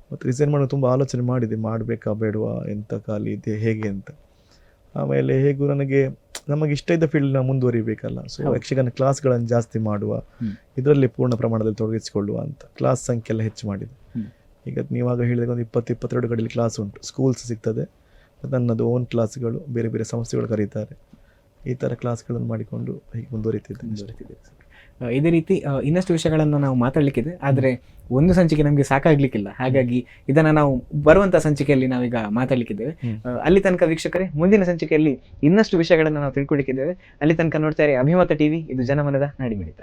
ಮತ್ತು ರಿಸೈನ್ ಮಾಡೋ ತುಂಬ ಆಲೋಚನೆ ಮಾಡಿದೆ, ಮಾಡಬೇಕಾ ಬೇಡವಾ, ಎಂಥ ಖಾಲಿ ಇದೆ ಹೇಗೆ ಅಂತ. ಆಮೇಲೆ ಹೇಗೂ ನಮಗೆ ಇಷ್ಟ ಇದ್ದ ಫೀಲ್ಡ್ನ ಮುಂದುವರಿಬೇಕಲ್ಲ. ಸೊ ಯಕ್ಷಗಾನ ಕ್ಲಾಸ್ಗಳನ್ನು ಜಾಸ್ತಿ ಮಾಡುವ, ಇದರಲ್ಲಿ ಪೂರ್ಣ ಪ್ರಮಾಣದಲ್ಲಿ ತೊಡಗಿಸಿಕೊಳ್ಳುವ ಅಂತ ಕ್ಲಾಸ್ ಸಂಖ್ಯೆ ಎಲ್ಲ ಹೆಚ್ಚು ಮಾಡಿದೆ. ಈಗ ನೀವಾಗ ಹೇಳಿದಾಗ ಒಂದು 20-22 ಕಡೆಯಲ್ಲಿ ಕ್ಲಾಸ್ ಉಂಟು. ಸ್ಕೂಲ್ಸ್ ಸಿಗ್ತದೆ, ನನ್ನದು ಓನ್ ಕ್ಲಾಸ್ಗಳು, ಬೇರೆ ಬೇರೆ ಸಂಸ್ಥೆಗಳು ಕರೀತಾರೆ. ಈ ಥರ ಕ್ಲಾಸ್ಗಳನ್ನು ಮಾಡಿಕೊಂಡು ಹೀಗೆ ಮುಂದುವರಿತಿದ್ದೆ. ಇದೇ ರೀತಿ ಇನ್ನಷ್ಟು ವಿಷಯಗಳನ್ನು ನಾವು ಮಾತಾಡಲಿಕ್ಕಿದೆ, ಆದರೆ ಒಂದು ಸಂಚಿಕೆ ನಮಗೆ ಸಾಕಾಗ್ಲಿಕ್ಕಿಲ್ಲ. ಹಾಗಾಗಿ ಇದನ್ನು ನಾವು ಬರುವಂಥ ಸಂಚಿಕೆಯಲ್ಲಿ ನಾವೀಗ ಮಾತಾಡಲಿಕ್ಕಿದ್ದೇವೆ. ಅಲ್ಲಿ ತನಕ ವೀಕ್ಷಕರೇ, ಮುಂದಿನ ಸಂಚಿಕೆಯಲ್ಲಿ ಇನ್ನಷ್ಟು ವಿಷಯಗಳನ್ನು ನಾವು ತಿಳ್ಕೊಳ್ಳಿಕ್ಕಿದ್ದೇವೆ. ಅಲ್ಲಿ ತನಕ ನೋಡ್ತಾರೆ ಅಭಿಮತ ಟಿವಿ, ಇದು ಜನಮನದ ನಾಡಿಮಿಡಿತ.